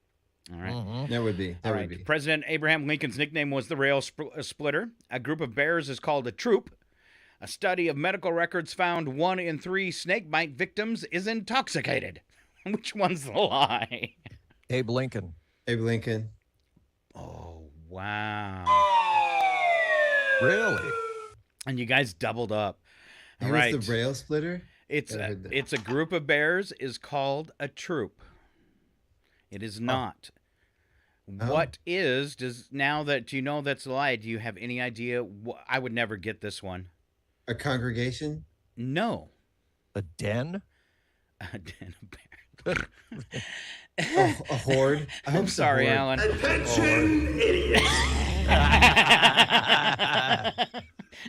All right. Mm-hmm. That would be. All right. President Abraham Lincoln's nickname was the rail splitter. A group of bears is called a troop. A study of medical records found 1 in 3 snake bite victims is intoxicated. Which one's the lie? Abe Lincoln. Abe Lincoln. Oh, wow. Really? And you guys doubled up. All He right. was the rail splitter? It's a group of bears is called a troop. It is not. What is, now that you know that's a lie, do you have any idea? I would never get this one. A congregation? No. A den? A den of bears. A horde? I'm sorry, Alan. Attention, idiots.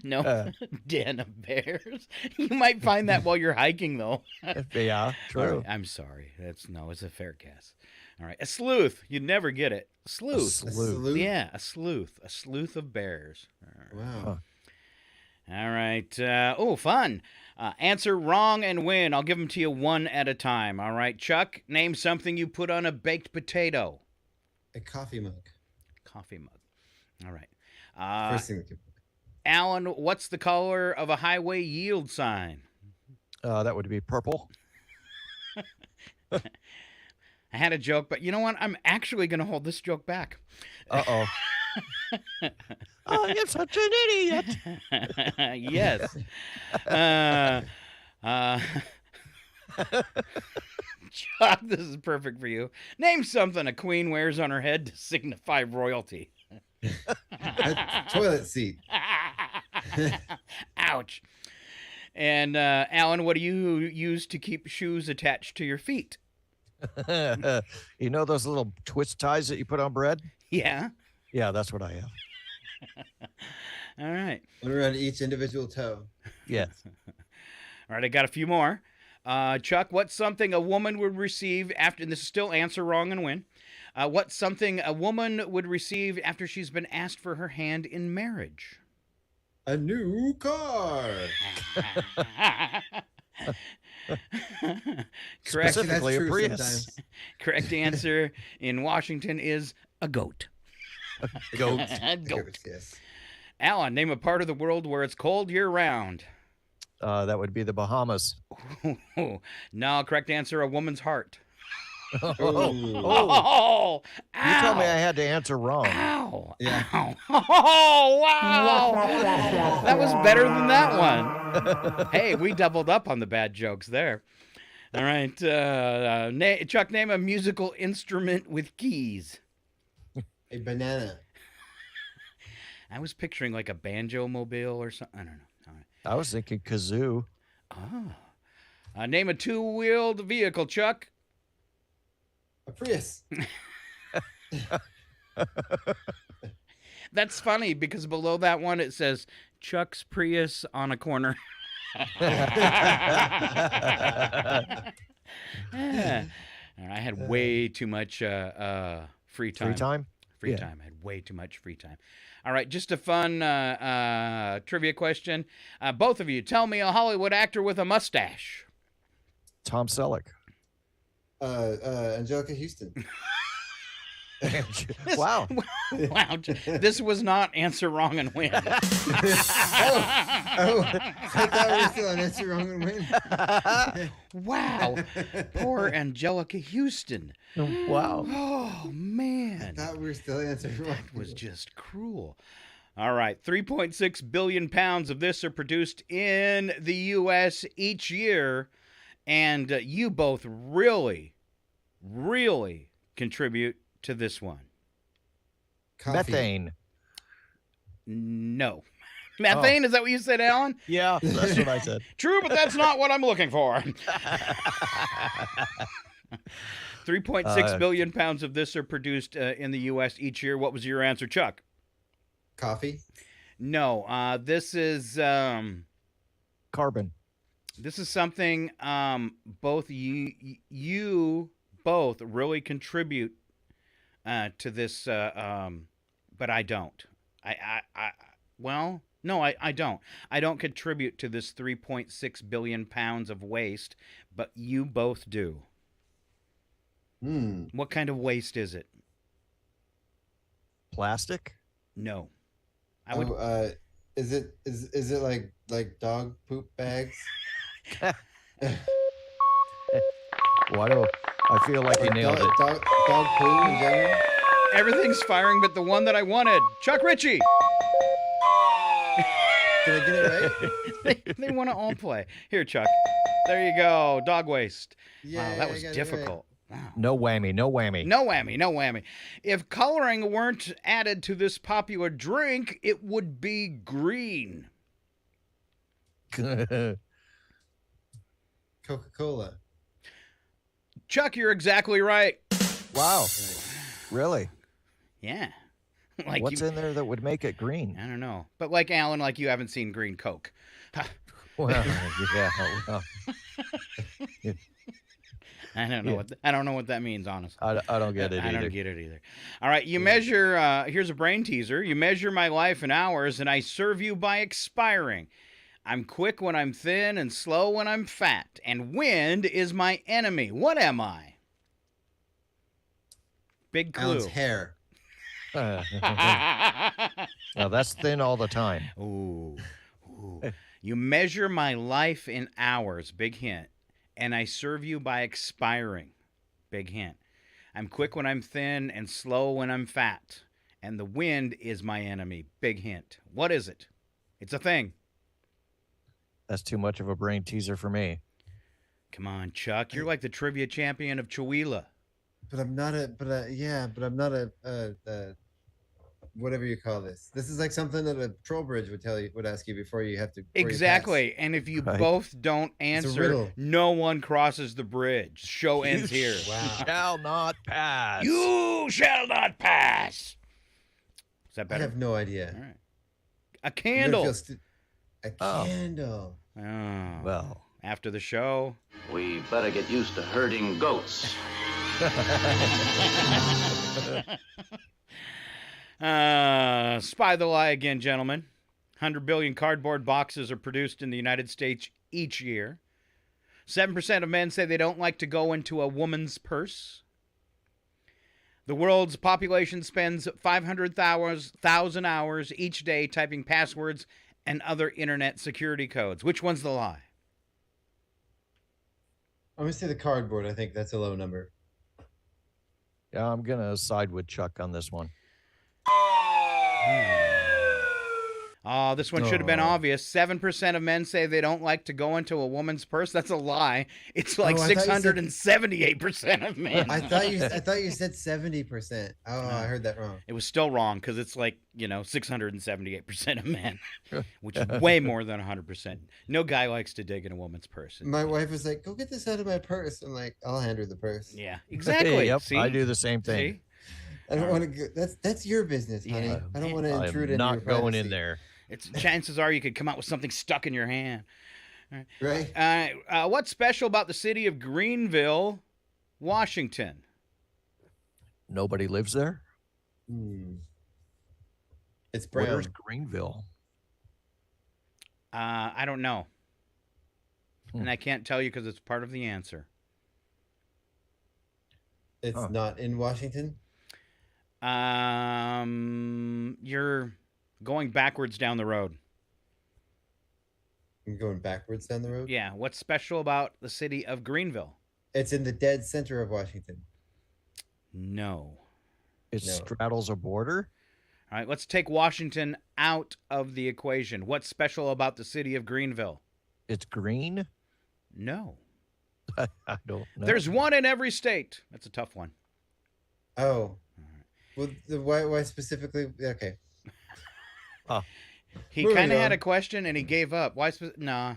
No, den of bears. You might find that while you're hiking, though. Yeah, true. Right, I'm sorry. It's a fair guess. All right, a sleuth. You'd never get it. Sleuth. A sleuth? Yeah, a sleuth. A sleuth of bears. Wow. All right. Fun. Answer wrong and win. I'll give them to you one at a time. All right, Chuck, name something you put on a baked potato. A coffee mug. Coffee mug. All right. First thing we could. Alan, what's the color of a highway yield sign? That would be purple. I had a joke, but you know what? I'm actually going to hold this joke back. Uh-oh. I am such an idiot. Yes. Chuck, this is perfect for you. Name something a queen wears on her head to signify royalty. Toilet seat. Ouch. And Alan, what do you use to keep shoes attached to your feet? You know those little twist ties that you put on bread? Yeah. Yeah, that's what I have. All right. Around each individual toe. Yes. All right, I got a few more. Chuck, what's something a woman would receive after, and this is still answer wrong and win. What's something a woman would receive after she's been asked for her hand in marriage? A new car. Correct. Specifically a Prius. Correct answer in Washington is a goat. A goat. A goat. Yes. Alan, name a part of the world where it's cold year-round. That would be the Bahamas. No, correct answer, a woman's heart. Oh, Oh, you told me ow. I had to answer wrong. Ow. Yeah. Ow. Oh, wow. That was better than that one. Hey, we doubled up on the bad jokes there. All right. Chuck, name a musical instrument with keys. A banana. I was picturing like a banjo mobile or something. I don't know. All right. I was thinking kazoo. Oh. Name a two-wheeled vehicle, Chuck. A Prius. That's funny because below that one it says Chuck's Prius on a corner. Yeah. I had way too much free time. Free time? Free Yeah. time. I had way too much free time. All right, just a fun trivia question. Both of you, tell me a Hollywood actor with a mustache. Tom Selleck. Angelica Houston. Wow. Wow. This was not answer wrong and win. I thought we were still on answer wrong and win. Wow. Poor Angelica Houston. Wow. Oh, man. I thought we were still answering wrong. That was just cruel. All right. 3.6 billion pounds of this are produced in the U.S. each year. And you both really, really contribute to this one. Coffee. Methane. No. Methane, is that what you said, Alan? Yeah, that's what I said. True, but that's not what I'm looking for. 3.6 billion pounds of this are produced in the U.S. each year. What was your answer, Chuck? Coffee. No, this is Carbon. this is something both you both really contribute to this, but I don't. Well, no, I don't. I don't contribute to this 3.6 billion pounds of waste, but you both do. What kind of waste is it? Plastic? No. Is it like dog poop bags? Why do I feel like you nailed it? Dog poo in general? Everything's firing but the one that I wanted. Chuck Ritchie. Did I get it right? They want to all play. Here, Chuck. There you go. Dog waste. Yeah, Wow, that was I got it difficult. Wow. No whammy, no whammy. No whammy, no whammy. If coloring weren't added to this popular drink, it would be green. Coca-Cola. Chuck, you're exactly right. Wow. Really? Yeah. What's in there that would make it green? I don't know. But like Alan, like you haven't seen green Coke. Well, yeah. Well. I don't know I don't know what that means, honestly. I don't get it either. I don't get it either. All right, you measure, here's a brain teaser. You measure my life in hours, and I serve you by expiring. I'm quick when I'm thin and slow when I'm fat, and wind is my enemy. What am I? Big clue. Alan's hair. Now that's thin all the time. Ooh. You measure my life in hours. Big hint. And I serve you by expiring. Big hint. I'm quick when I'm thin and slow when I'm fat. And the wind is my enemy. Big hint. What is it? It's a thing. That's too much of a brain teaser for me. Come on, Chuck. You're like the trivia champion of Chihuahua. But I'm not a. But I'm not a whatever you call this. This is like something that a troll bridge would ask you before you have to. Exactly. And if you both don't answer, riddle. no one crosses the bridge. Show ends here. Wow. Shall not pass. You shall not pass. Is that I better? have no idea. All right. A candle. A candle. Oh. Well, after the show. We better get used to herding goats. Spy the lie again, gentlemen. 100 billion cardboard boxes are produced in the United States each year. 7% of men say they don't like to go into a woman's purse. The world's population spends 500,000 hours each day typing passwords and other internet security codes. Which one's the lie? I'm gonna say the cardboard. I think that's a low number. Yeah, I'm going to side with Chuck on this one. Oh, this one should have been obvious. 7% of men say they don't like to go into a woman's purse. That's a lie. It's like 678% of men. I thought you said 70%. Oh, I heard that wrong. It was still wrong because it's like, 678% of men, which is way more than 100%. No guy likes to dig in a woman's purse. My wife was like, "Go get this out of my purse." I'm like, "I'll hand her the purse." Yeah, exactly. Yep, See? I do the same thing. See? I don't want to. That's your business, honey. Yeah. I don't want to intrude I'm into your not going privacy. in there. Chances are you could come out with something stuck in your hand. Right. What's special about the city of Greenville, Washington? Nobody lives there? It's brown. Where's Greenville? I don't know. And I can't tell you because it's part of the answer. It's not in Washington? You're going backwards down the road. I'm going backwards down the road? Yeah. What's special about the city of Greenville? It's in the dead center of Washington. No. It straddles a border? All right, let's take Washington out of the equation. What's special about the city of Greenville? It's green? No. I don't know. There's one in every state. That's a tough one. Oh. Well, why specifically? Okay. He kind of had a question and he gave up. Why? Nah.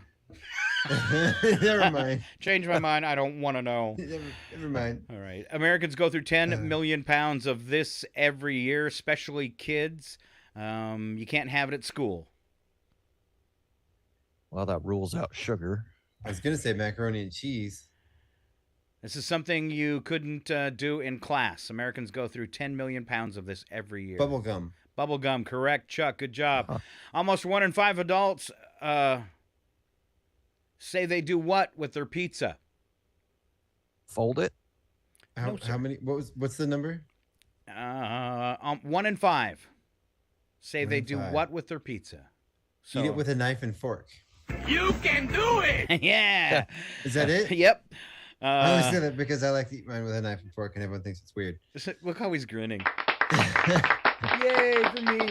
Never mind. Change my mind. I don't want to know. Never mind. All right. Americans go through 10 million pounds of this every year, especially kids. You can't have it at school. Well, that rules out sugar. I was going to say macaroni and cheese. This is something you couldn't do in class. Americans go through 10 million pounds of this every year. Bubble gum. Bubble gum, correct, Chuck. Good job. Almost 1 in 5 adults say they do what with their pizza? Fold it? How many? What's the number? 1 in 5 say they do what with their pizza? Eat it with a knife and fork. You can do it! Yeah. Is that it? Yep. I always say that because I like to eat mine with a knife and fork, and everyone thinks it's weird. Look how he's grinning. Yay for me.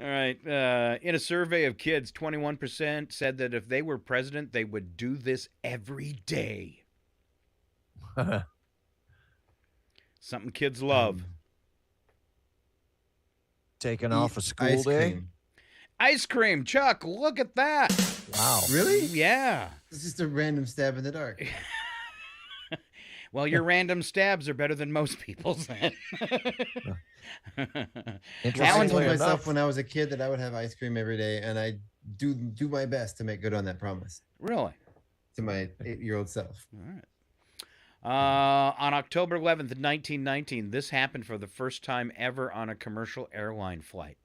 All right. In a survey of kids, 21% said that if they were president, they would do this every day. Something kids love. Taking off a school ice day? cream. Ice cream. Chuck, look at that. Wow. Really? Yeah. It's just a random stab in the dark. Well, your random stabs are better than most people's then. I told myself when I was a kid that I would have ice cream every day, and I do my best to make good on that promise. Really? To my 8-year-old self. All right. On October 11th, 1919, this happened for the first time ever on a commercial airline flight.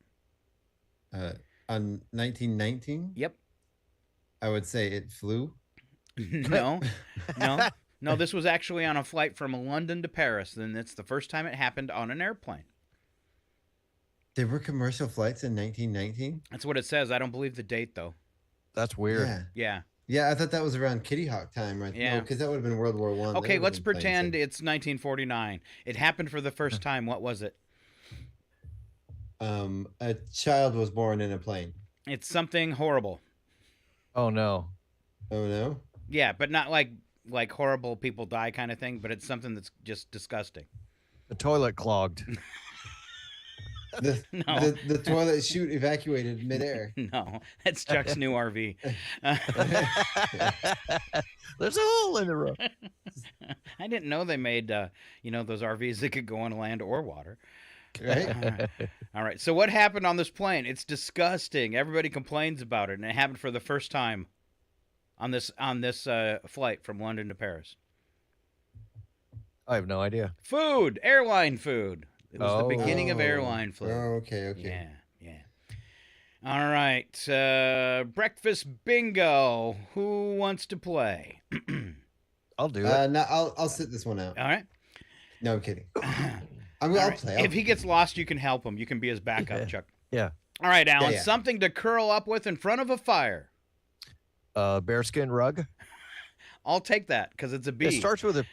On 1919? Yep. I would say it flew. No. This was actually on a flight from London to Paris, and it's the first time it happened on an airplane. There were commercial flights in 1919? That's what it says. I don't believe the date, though. That's weird. Yeah. Yeah, I thought that was around Kitty Hawk time, right? Yeah. Because that would have been World War I. Okay, let's pretend it's 1949. It happened for the first time. What was it? A child was born in a plane. It's something horrible. Oh, no. Oh, no? Yeah, but not like like horrible people die kind of thing, but it's something that's just disgusting. The toilet clogged. The toilet chute evacuated midair. No, that's Chuck's new RV. There's a hole in the roof. I didn't know they made, those RVs that could go on land or water. Right? All right. So what happened on this plane? It's disgusting. Everybody complains about it, and it happened for the first time on this flight from London to Paris. I have no idea. Food, airline food. It was the beginning of airline flu. Oh, okay. Yeah. All right. Breakfast bingo. Who wants to play? I'll do it. No, I'll sit this one out. All right. No, I'm kidding. I'll play. If he gets lost, you can help him. You can be his backup, Chuck. Yeah. All right, Alan. Yeah. Something to curl up with in front of a fire. Bearskin rug. I'll take that because it's a B. It starts with a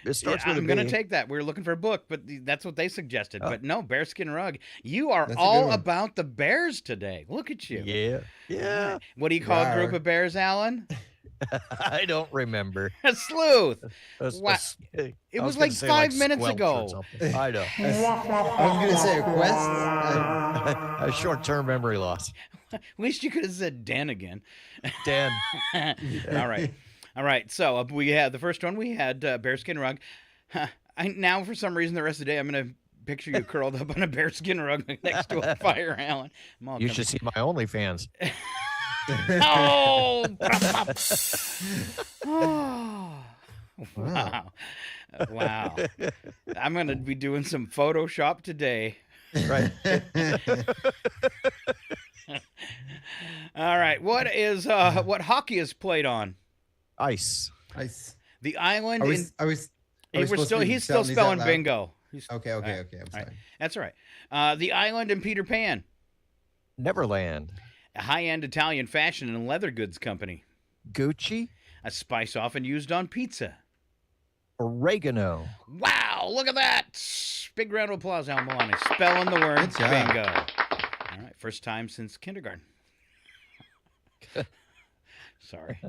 I'm B. going to take that. We were looking for a book, but that's what they suggested. Oh. But no, bearskin rug. You are That's a all good one. about the bears today. Look at you. Yeah. What do you call a group of bears, Alan? I don't remember. A sleuth. Wow. It was like 5 minutes ago. I know. I was going to say a quest. A short-term memory loss. At least you could have said Dan again. Dan. All right. So we had the first one. We had bearskin rug. Now, for some reason, the rest of the day, I'm going to picture you curled up on a bearskin rug next to a fire, Alan. You should see my OnlyFans. Oh! Wow. Wow. I'm going to be doing some Photoshop today. Right. All right. What hockey is played on? Ice. The island he's still these spelling out loud? bingo. Okay. I'm sorry. Right. That's all right. The island in Peter Pan. Neverland. A high-end Italian fashion and leather goods company. Gucci. A spice often used on pizza. Oregano. Wow, look at that. Big round of applause, Al Milani. Spelling the word Good job. bingo. All right, first time since kindergarten. Sorry.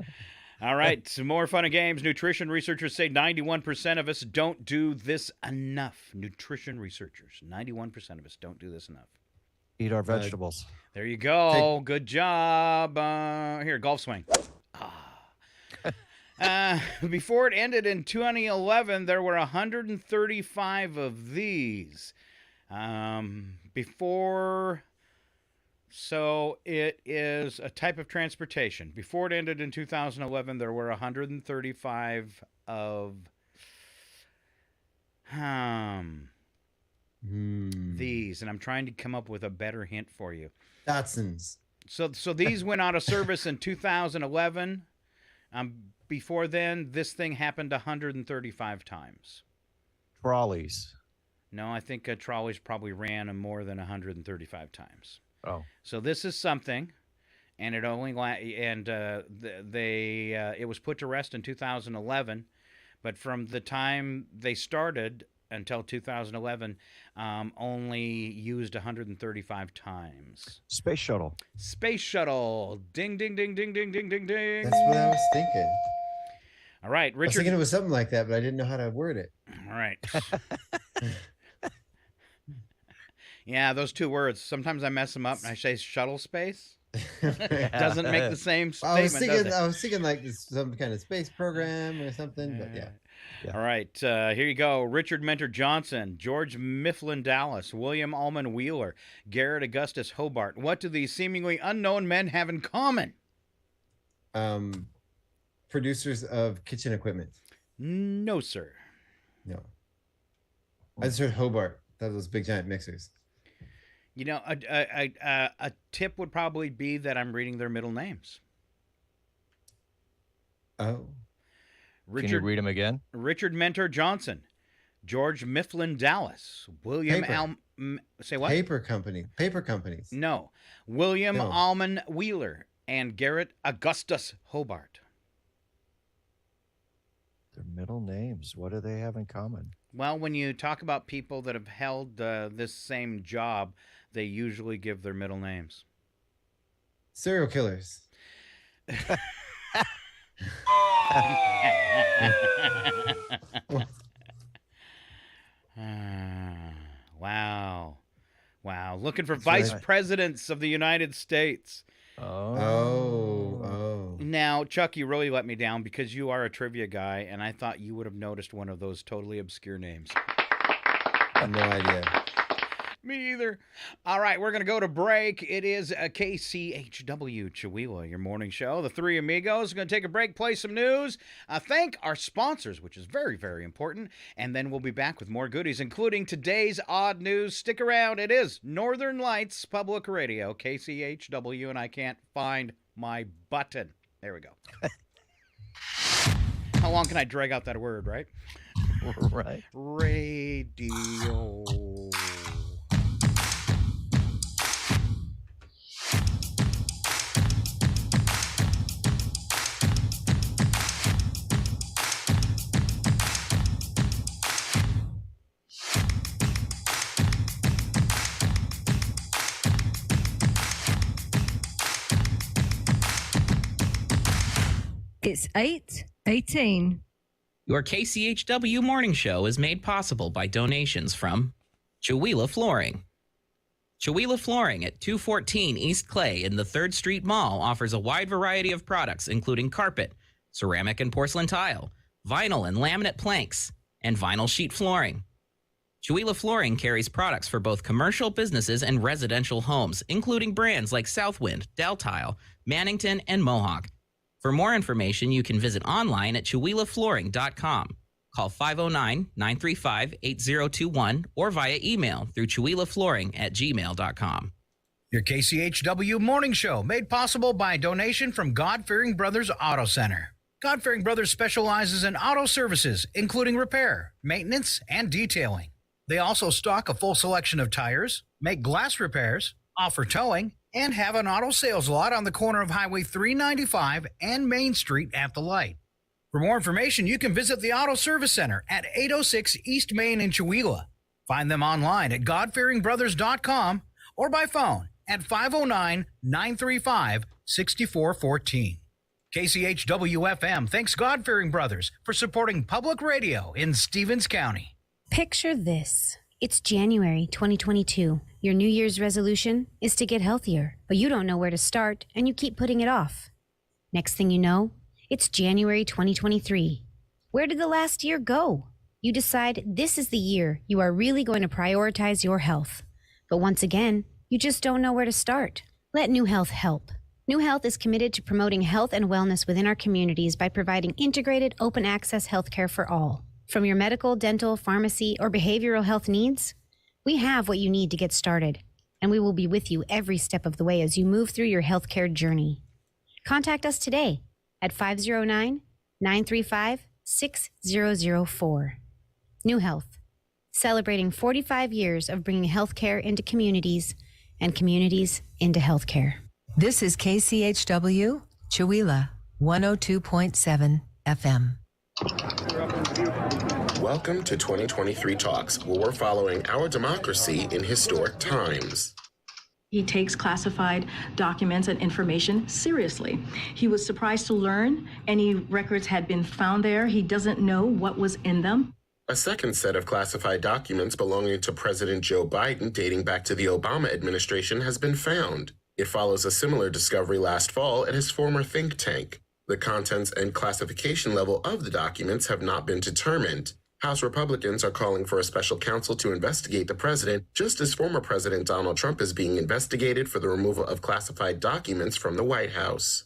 All right, some more fun and games. Nutrition researchers say 91% of us don't do this enough. Nutrition researchers, 91% of us don't do this enough. Eat our vegetables. There you go. Good job. Here, golf swing. Before it ended in 2011, there were 135 of these. So it is a type of transportation. Before it ended in 2011, there were 135 of these, and I'm trying to come up with a better hint for you. Datsuns. So these went out of service in 2011. Before then, this thing happened 135 times. Trolleys. No, I think trolleys probably ran more than 135 times. Oh. So this is something, and it only it was put to rest in 2011, but from the time they started until 2011, only used 135 times. Space shuttle. Space shuttle. Ding, ding, ding, ding, ding, ding, ding, ding. That's what I was thinking. All right, I was Richard. thinking it was something like that, but I didn't know how to word it. All right. Yeah, those two words. Sometimes I mess them up and I say shuttle space. It doesn't make the same statement. I was thinking like some kind of space program or something, but yeah. All right, here you go. Richard Mentor Johnson, George Mifflin Dallas, William Almond Wheeler, Garrett Augustus Hobart. What do these seemingly unknown men have in common? Producers of kitchen equipment. No, sir. No. I just heard Hobart. That was big giant mixers. You know, a tip would probably be that I'm reading their middle names. Oh. Can you read them again? Richard Mentor Johnson, George Mifflin Dallas, William say what? Paper companies. No. William Almond Wheeler and Garrett Augustus Hobart. Their middle names. What do they have in common? Well, when you talk about people that have held this same job, they usually give their middle names. Serial killers. looking for vice presidents of the United States. Oh. Now, Chuck, you really let me down because you are a trivia guy, and I thought you would have noticed one of those totally obscure names. No idea. Me either. All right, we're going to go to break. It is a KCHW Chihuahua, your morning show. The Three Amigos are going to take a break, play some news, thank our sponsors, which is very, very important, and then we'll be back with more goodies, including today's odd news. Stick around. It is Northern Lights Public Radio, KCHW, and I can't find my button. There we go. How long can I drag out that word, right? Right. Radio. It's 8:18. Your KCHW morning show is made possible by donations from Chihuahua Flooring. Chihuahua Flooring at 214 East Clay in the 3rd Street Mall offers a wide variety of products, including carpet, ceramic and porcelain tile, vinyl and laminate planks, and vinyl sheet flooring. Chihuahua Flooring carries products for both commercial businesses and residential homes, including brands like Southwind, Deltile, Mannington, and Mohawk. For more information, you can visit online at chihuahuaflooring.com. Call 509-935-8021 or via email through chihuahuaflooring@gmail.com. Your KCHW morning show made possible by a donation from God-Fearing Brothers Auto Center. God-Fearing Brothers specializes in auto services, including repair, maintenance, and detailing. They also stock a full selection of tires, make glass repairs, offer towing, and have an auto sales lot on the corner of Highway 395 and Main Street at the light. For more information, you can visit the Auto Service Center at 806 East Main in Chihuahua. Find them online at godfearingbrothers.com or by phone at 509-935-6414. KCHW-FM thanks God-Fearing Brothers for supporting public radio in Stevens County. Picture this. It's January 2022. Your New Year's resolution is to get healthier, but you don't know where to start and you keep putting it off. Next thing you know, it's January 2023. Where did the last year go? You decide this is the year you are really going to prioritize your health. But once again, you just don't know where to start. Let New Health help. New Health is committed to promoting health and wellness within our communities by providing integrated, open access healthcare for all. From your medical, dental, pharmacy, or behavioral health needs, we have what you need to get started, and we will be with you every step of the way as you move through your healthcare journey. Contact us today at 509-935-6004. New Health, celebrating 45 years of bringing healthcare into communities and communities into healthcare. This is KCHW, Chihuahua, 102.7 FM. Welcome to 2023 Talks, where we're following our democracy in historic times. He takes classified documents and information seriously. He was surprised to learn any records had been found there. He doesn't know what was in them. A second set of classified documents belonging to President Joe Biden dating back to the Obama administration has been found. It follows a similar discovery last fall at his former think tank. The contents and classification level of the documents have not been determined. House Republicans are calling for a special counsel to investigate the president, just as former President Donald Trump is being investigated for the removal of classified documents from the White House.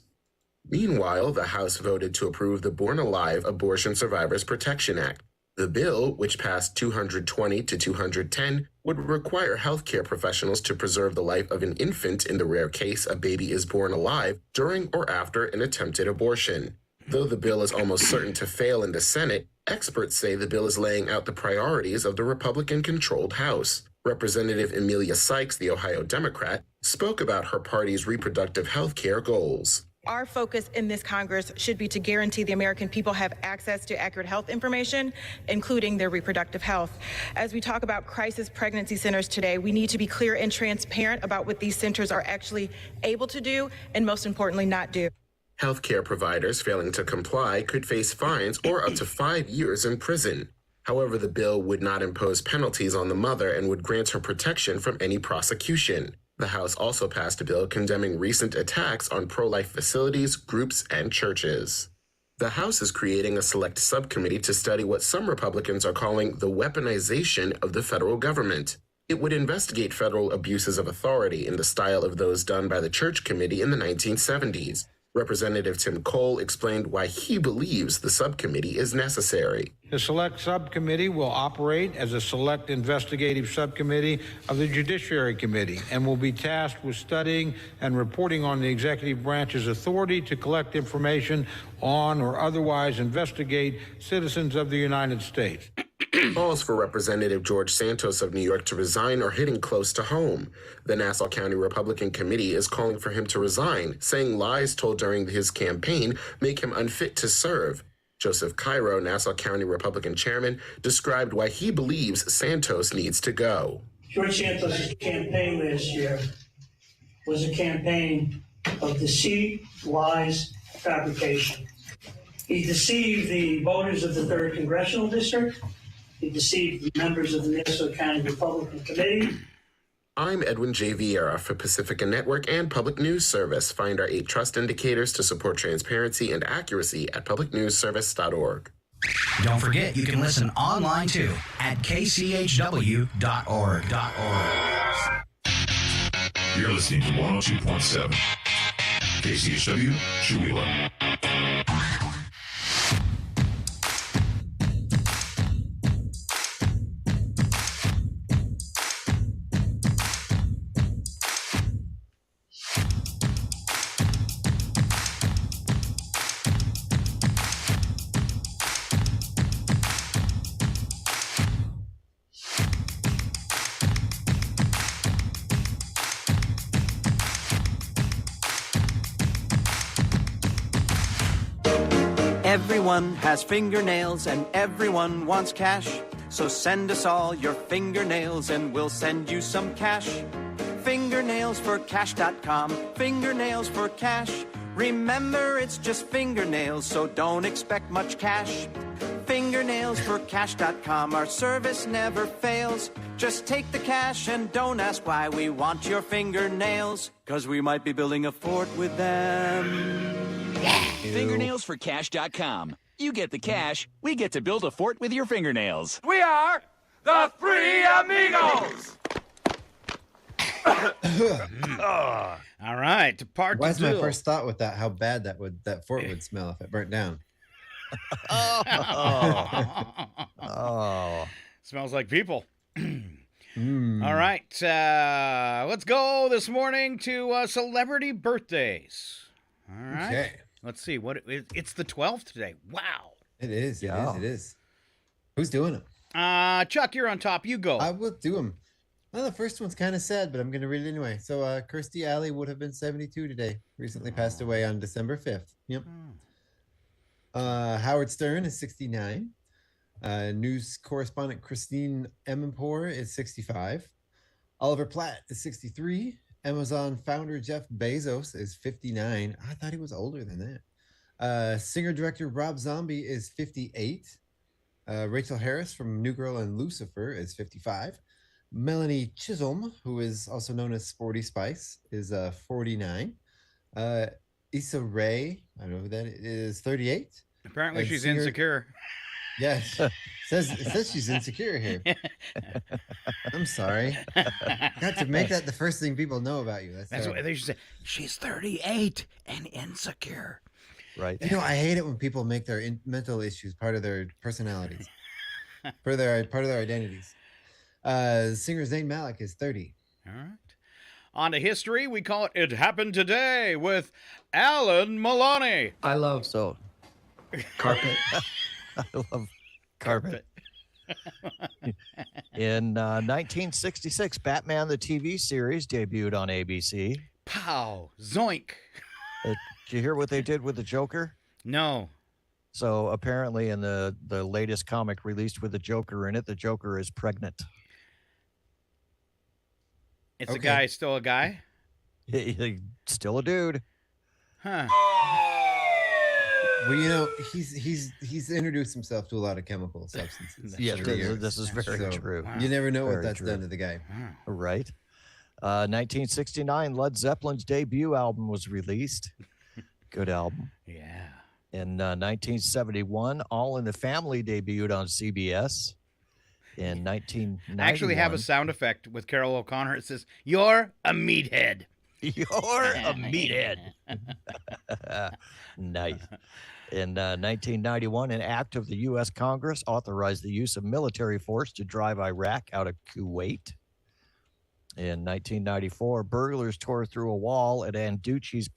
Meanwhile, the House voted to approve the Born Alive Abortion Survivors Protection Act. The bill, which passed 220 to 210, would require healthcare professionals to preserve the life of an infant in the rare case a baby is born alive during or after an attempted abortion. Though the bill is almost certain to fail in the Senate, experts say the bill is laying out the priorities of the Republican-controlled House. Representative Emilia Sykes, the Ohio Democrat, spoke about her party's reproductive health care goals. Our focus in this Congress should be to guarantee the American people have access to accurate health information, including their reproductive health. As we talk about crisis pregnancy centers today, we need to be clear and transparent about what these centers are actually able to do and, most importantly, not do. Healthcare providers failing to comply could face fines or up to 5 years in prison. However, the bill would not impose penalties on the mother and would grant her protection from any prosecution. The House also passed a bill condemning recent attacks on pro-life facilities, groups, and churches. The House is creating a select subcommittee to study what some Republicans are calling the weaponization of the federal government. It would investigate federal abuses of authority in the style of those done by the Church Committee in the 1970s. Representative Tim Cole explained why he believes the subcommittee is necessary. The select subcommittee will operate as a select investigative subcommittee of the Judiciary Committee and will be tasked with studying and reporting on the executive branch's authority to collect information on or otherwise investigate citizens of the United States. Calls for Representative George Santos of New York to resign are hitting close to home. The Nassau County Republican Committee is calling for him to resign, saying lies told during his campaign make him unfit to serve. Joseph Cairo, Nassau County Republican chairman, described why he believes Santos needs to go. George Santos' campaign last year was a campaign of deceit, lies, fabrication. He deceived the voters of the 3rd Congressional District. He deceived the members of the Nassau County Republican Committee. I'm Edwin J. Vieira for Pacifica Network and Public News Service. Find our 8 trust indicators to support transparency and accuracy at publicnewsservice.org. Don't forget, you can listen online too at kchw.org. You're listening to 102.7 KCHW, Chewelah. Everyone has fingernails and everyone wants cash. So send us all your fingernails and we'll send you some cash. Fingernailsforcash.com. Fingernails for cash. Remember, it's just fingernails, so don't expect much cash. Fingernailsforcash.com. Our service never fails. Just take the cash and don't ask why we want your fingernails, 'cause we might be building a fort with them. Fingernailsforcash.com. You get the cash, we get to build a fort with your fingernails. We are the Three Amigos! All right, part Why's two. my first thought with that? How bad that fort would smell if it burnt down. Oh. Smells like people. All right, let's go this morning to celebrity birthdays. All right. Okay. Let's see it's the 12th today. Wow. It is. It is. Who's doing them? Chuck, you're on top. You go. I will do them. Well, the first one's kind of sad, but I'm going to read it anyway. So, Kirstie Alley would have been 72 today. Recently passed away on December 5th. Yep. Howard Stern is 69. News correspondent Christine Emenpour is 65. Oliver Platt is 63. Amazon founder Jeff Bezos is 59. I thought he was older than that. Singer-director Rob Zombie is 58. Rachel Harris from New Girl and Lucifer is 55. Melanie Chisholm, who is also known as Sporty Spice, is 49. Issa Rae, I don't know who that is, 38. Apparently she's insecure. Yes. It says she's insecure here. I'm sorry. Got to make that the first thing people know about you. That's what they should say. She's 38 and insecure. Right. You know, I hate it when people make their mental issues part of their personalities, part of their identities. Singer Zayn Malik is 30. All right. On to history, we call it It Happened Today with Alan Maloney. I love carpet. I love carpet. In 1966, Batman the TV series debuted on ABC. Pow! Zoink! Did you hear what they did with the Joker? No. So apparently in the latest comic released with the Joker in it, the Joker is pregnant. It's a guy, still a guy? Still a dude. Huh. Well, he's introduced himself to a lot of chemical substances. Yes, this is very true. You never know what Very that's true. done to the guy. Right. 1969, Led Zeppelin's debut album was released. Good album. Yeah. In 1971, All in the Family debuted on CBS. In 1991, I actually have a sound effect with Carol O'Connor. It says, "You're a meathead." You're a meathead. Nice. In 1991, an act of the U.S. Congress authorized the use of military force to drive Iraq out of Kuwait. In 1994, burglars tore through a wall at Anducci's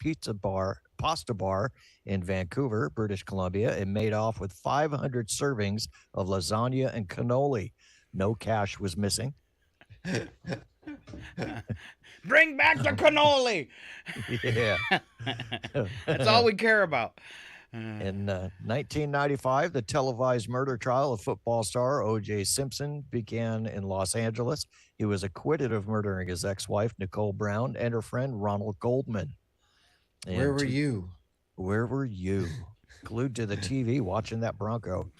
Pasta Bar in Vancouver, British Columbia, and made off with 500 servings of lasagna and cannoli. No cash was missing. Bring back the cannoli. Yeah. That's all we care about. In 1995, the televised murder trial of football star O.J. Simpson began in Los Angeles. He was acquitted of murdering his ex-wife, Nicole Brown, and her friend, Ronald Goldman. Where were you? Where were you? Glued to the TV watching that Bronco.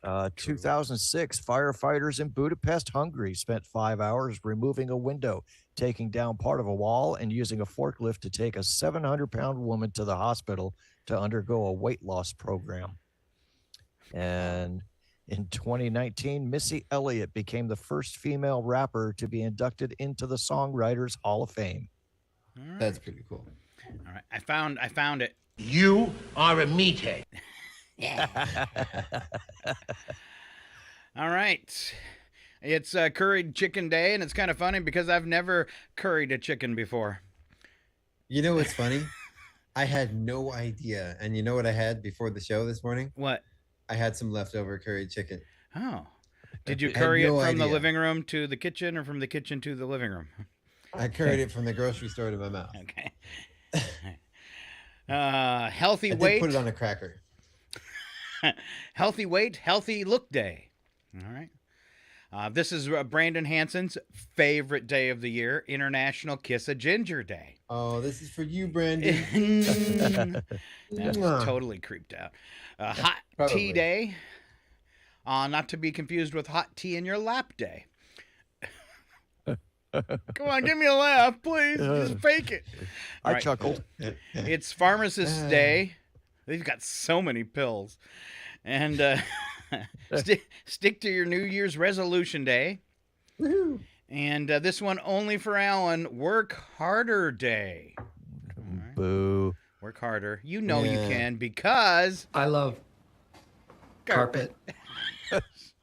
2006, firefighters in Budapest, Hungary spent 5 hours removing a window, taking down part of a wall, and using a forklift to take a 700-pound woman to the hospital to undergo a weight loss program. And in 2019, Missy Elliott became the first female rapper to be inducted into the Songwriters Hall of Fame. Right. That's pretty cool. All right, I found it. You are a meathead. All right. It's curried chicken day, and it's kind of funny because I've never curried a chicken before. You know what's funny? I had no idea. And you know what I had before the show this morning? What? I had some leftover curried chicken. Oh. Did you I had curry no it from the idea. living room to the kitchen or from the kitchen to the living room? I curried it from the grocery store to my mouth. Okay. Healthy I did weight. put it on a cracker. Healthy weight, healthy look day. All right. This is Brandon Hansen's favorite day of the year, International Kiss a Ginger Day. Oh, this is for you, Brandon. That's totally creeped out. Hot Probably. Tea Day. Not to be confused with Hot Tea in Your Lap Day. Come on, give me a laugh, please. Just fake it. I All right. chuckled. It's Pharmacist Day. They've got so many pills. And stick to your New Year's resolution day. Woohoo. And this one only for Alan, Work Harder Day. Right. Boo. Work harder. You know you Yeah. can because I love carpet.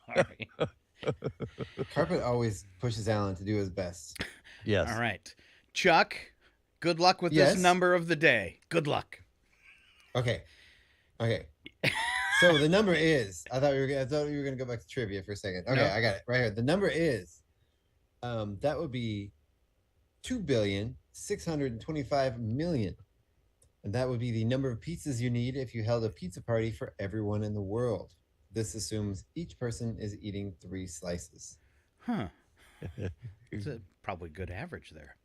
Sorry. Carpet always pushes Alan to do his best. Yes. All right. Chuck, good luck with Yes? this number of the day. Good luck. Okay. So the number is. I thought you were gonna go back to trivia for a second. Okay, No. I got it right here. The number is. That would be 2,625,000,000, and that would be the number of pizzas you need if you held a pizza party for everyone in the world. This assumes each person is eating 3 slices. Huh. It's a probably good average there.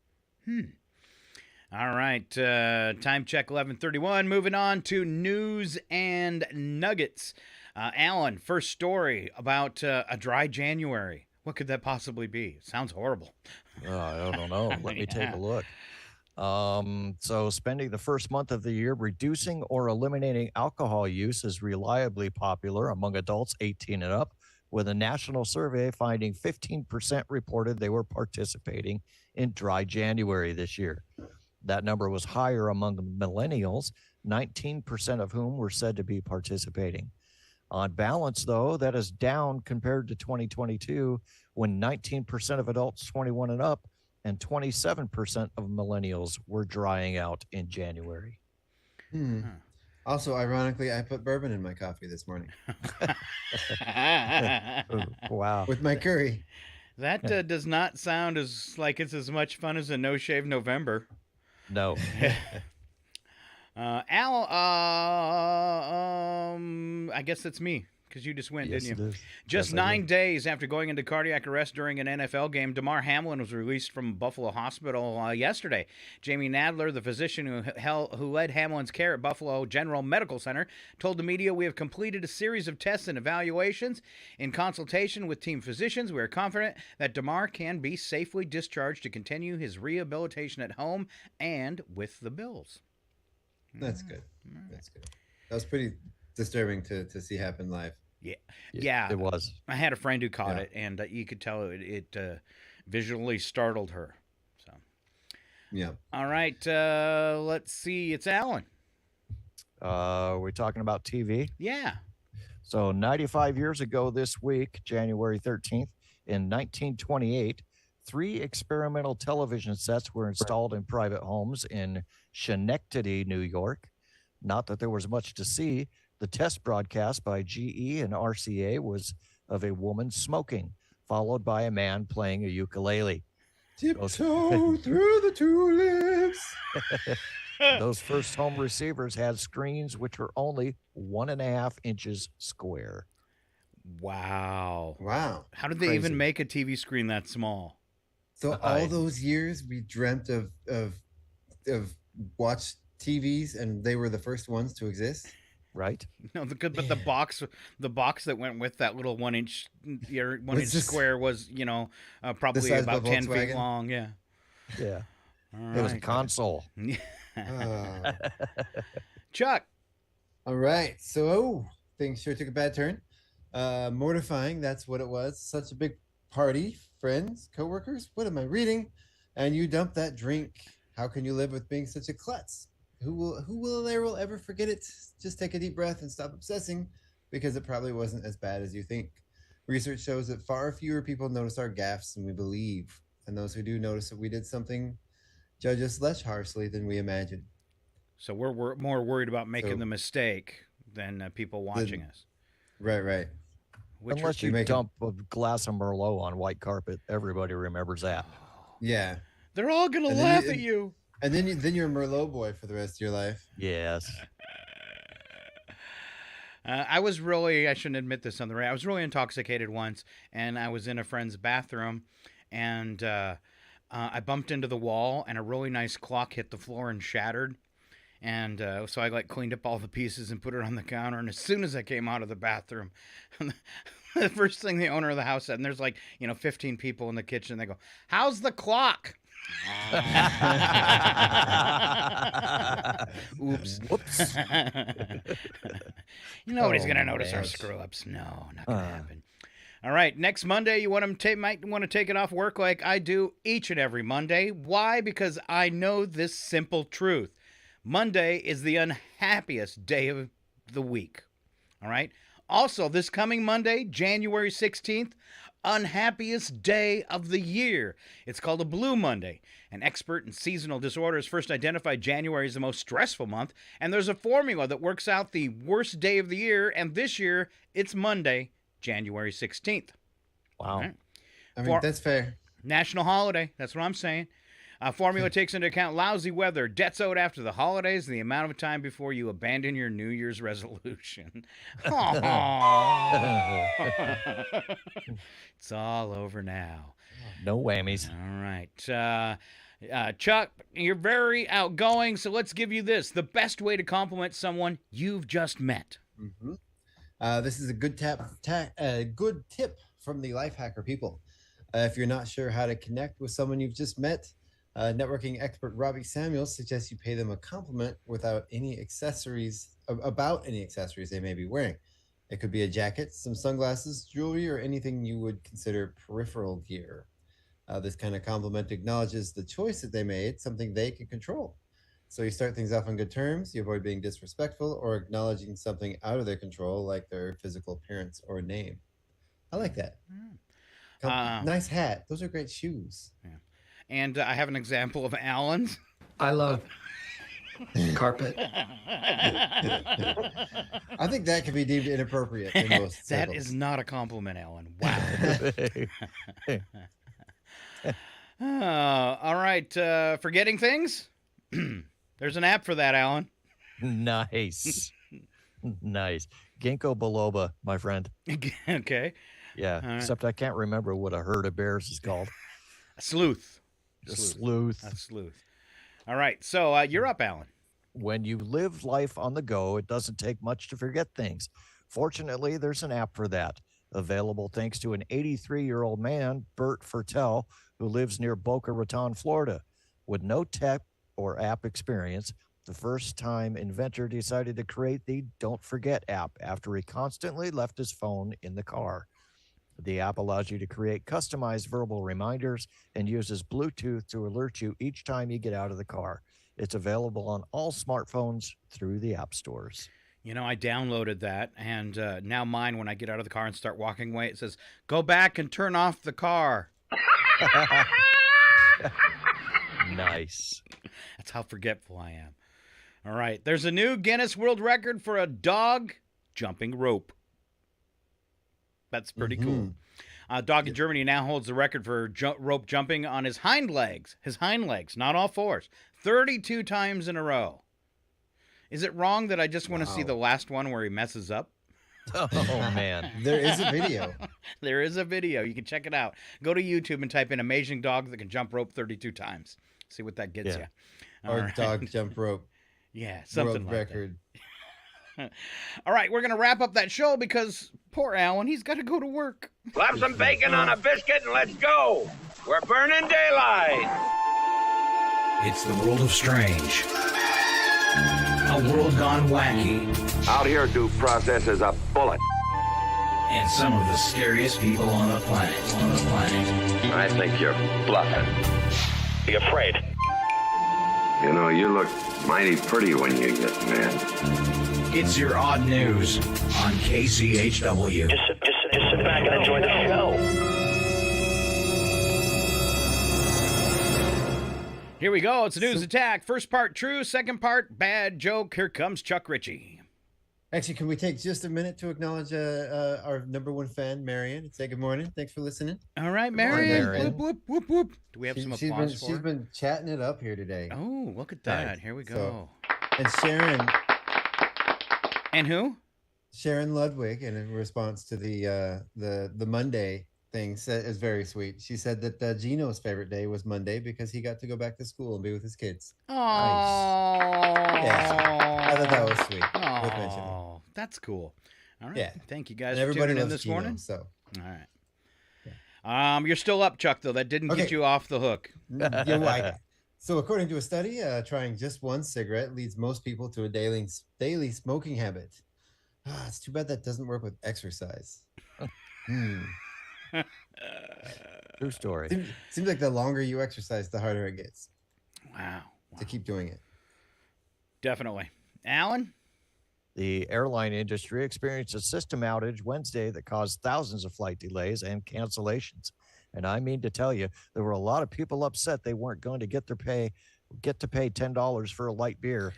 All right. Time check 11:31. Moving on to news and nuggets. Alan, first story about a dry January. What could that possibly be? Sounds horrible. I don't know. Let me take a look. So spending the first month of the year reducing or eliminating alcohol use is reliably popular among adults 18 and up, with a national survey finding 15% reported they were participating in dry January this year. That number was higher among millennials, 19% of whom were said to be participating. On balance, though, that is down compared to 2022, when 19% of adults 21 and up and 27% of millennials were drying out in January. Also, ironically, I put bourbon in my coffee this morning. Wow. With my curry. That does not sound like it's as much fun as a No Shave November. No. Al, I guess it's me. because you just went, Yes, didn't you? it is. Just Yes, I 9 did. days after going into cardiac arrest during an NFL game, Damar Hamlin was released from Buffalo Hospital yesterday. Jamie Nadler, the physician who led Hamlin's care at Buffalo General Medical Center, told the media, "We have completed a series of tests and evaluations. In consultation with team physicians, we are confident that Damar can be safely discharged to continue his rehabilitation at home and with the Bills." That's good. That's good. That was pretty disturbing to see happen live. Yeah, it was. I had a friend who caught it, and you could tell it visually startled her. So, yeah. All right, let's see. It's Alan. We're talking about TV. Yeah. So 95 years ago this week, January 13th, in 1928, 3 experimental television sets were installed in private homes in Schenectady, New York. Not that there was much to see. The test broadcast by GE and RCA was of a woman smoking, followed by a man playing a ukulele. Tiptoe through the tulips. Those first home receivers had screens which were only 1.5 inches square. Wow. Wow. How did they even make a TV screen that small? So all those years we dreamt of watch TVs, and they were the first ones to exist. Right. No, but the box that went with that little 1 inch, 1 inch square was, probably about 10 feet long. Yeah. Yeah. All It was a right. console. Chuck. All right. So things sure took a bad turn. Mortifying. That's what it was. Such a big party. Friends, coworkers. What am I reading? And you dump that drink. How can you live with being such a klutz? Who will ever forget it? Just take a deep breath and stop obsessing, because it probably wasn't as bad as you think. Research shows that far fewer people notice our gaffes than we believe, and those who do notice that we did something judge us less harshly than we imagine. So we're more worried about making the mistake than people watching us. Right. Unless you dump a glass of Merlot on white carpet, everybody remembers that. Yeah. They're all gonna laugh at you. And then you're a Merlot boy for the rest of your life. Yes. I shouldn't admit this on the radio. I was really intoxicated once, and I was in a friend's bathroom, and I bumped into the wall, and a really nice clock hit the floor and shattered. And so I cleaned up all the pieces and put it on the counter. And as soon as I came out of the bathroom, the first thing the owner of the house said, and there's 15 people in the kitchen, they go, "How's the clock?" Oops. Whoops. Nobody's going to notice our screw-ups. No, not going to happen. All right, next Monday, you might want to take it off work like I do each and every Monday. Why? Because I know this simple truth. Monday is the unhappiest day of the week. All right? Also, this coming Monday, January 16th, unhappiest day of the year. It's called a Blue Monday. An expert in seasonal disorders first identified January as the most stressful month, and there's a formula that works out the worst day of the year, and this year, it's Monday, January 16th. Wow. Right. I mean, that's fair. National holiday. That's what I'm saying. Formula takes into account lousy weather, debts owed after the holidays, and the amount of time before you abandon your New Year's resolution. It's all over now. No whammies. All right. Chuck, you're very outgoing, so let's give you this. The best way to compliment someone you've just met. Mm-hmm. This is a good good tip from the life hacker people. If you're not sure how to connect with someone you've just met, networking expert Robbie Samuels suggests you pay them a compliment without any accessories, about any accessories they may be wearing. It could be a jacket, some sunglasses, jewelry, or anything you would consider peripheral gear. This kind of compliment acknowledges the choice that they made, something they can control. So you start things off on good terms, you avoid being disrespectful or acknowledging something out of their control, like their physical appearance or name. I like that. Nice hat. Those are great shoes. Yeah. And I have an example of Alan's. I love carpet. I think that could be deemed inappropriate in most That circles. is not a compliment, Alan. Wow. All right. Forgetting things? There's an app for that, Alan. Nice. Nice. Ginkgo biloba, my friend. Okay. Yeah, All right. except I can't remember what a herd of bears is called. A sleuth. A sleuth. A sleuth. All right. So you're up, Alan. When you live life on the go, it doesn't take much to forget things. Fortunately, there's an app for that, available thanks to an 83-year-old man, Bert Fertel, who lives near Boca Raton, Florida. With no tech or app experience, the first-time inventor decided to create the Don't Forget app after he constantly left his phone in the car. The app allows you to create customized verbal reminders and uses Bluetooth to alert you each time you get out of the car. It's available on all smartphones through the app stores. You know, I downloaded that, and now mine, when I get out of the car and start walking away, it says, go back and turn off the car. Nice. That's how forgetful I am. All right. There's a new Guinness World Record for a dog jumping rope. That's pretty cool. A dog in Germany now holds the record for rope jumping on his hind legs. His hind legs, not all fours. 32 times in a row. Is it wrong that I just want to see the last one where he messes up? Oh, man. There is a video. There is a video. You can check it out. Go to YouTube and type in amazing dog that can jump rope 32 times. See what that gets you. Or dog jump rope. Yeah, something world like record. that. All right, we're going to wrap up that show because poor Alan, he's got to go to work. Slap some bacon on a biscuit and let's go. We're burning daylight. It's the world of strange. A world gone wacky. Out here, due process is a bullet. And some of the scariest people on the planet. I think you're bluffing. Be afraid. You know, you look mighty pretty when you get mad. It's your odd news on KCHW. Just sit back and enjoy the show. Here we go. It's a news attack. First part true, second part bad joke. Here comes Chuck Ritchie. Actually, can we take just a minute to acknowledge our number one fan, Marion, and say good morning? Thanks for listening. All right, Marion. Whoop, whoop, whoop, whoop. Do we have some applause for She's her? been chatting it up here today. Oh, look at that. Here we go. And Sharon. And who? Sharon Ludwig, in response to the Monday thing, is very sweet. She said that Gino's favorite day was Monday because he got to go back to school and be with his kids. Oh, nice. Yeah, I thought that was sweet. Worth mentioning. Oh, that's cool. All right. Yeah. Thank you guys And for tuning in loves this Gino, morning. So. All right. You're still up, Chuck, though. That didn't get you off the hook. You're right. So according to a study, trying just one cigarette leads most people to a daily smoking habit. It's too bad that doesn't work with exercise. True story. Seems like the longer you exercise, the harder it gets. Wow. To keep doing it. Definitely. Alan? The airline industry experienced a system outage Wednesday that caused thousands of flight delays and cancellations. And I mean to tell you, there were a lot of people upset they weren't going to get to pay $10 for a light beer.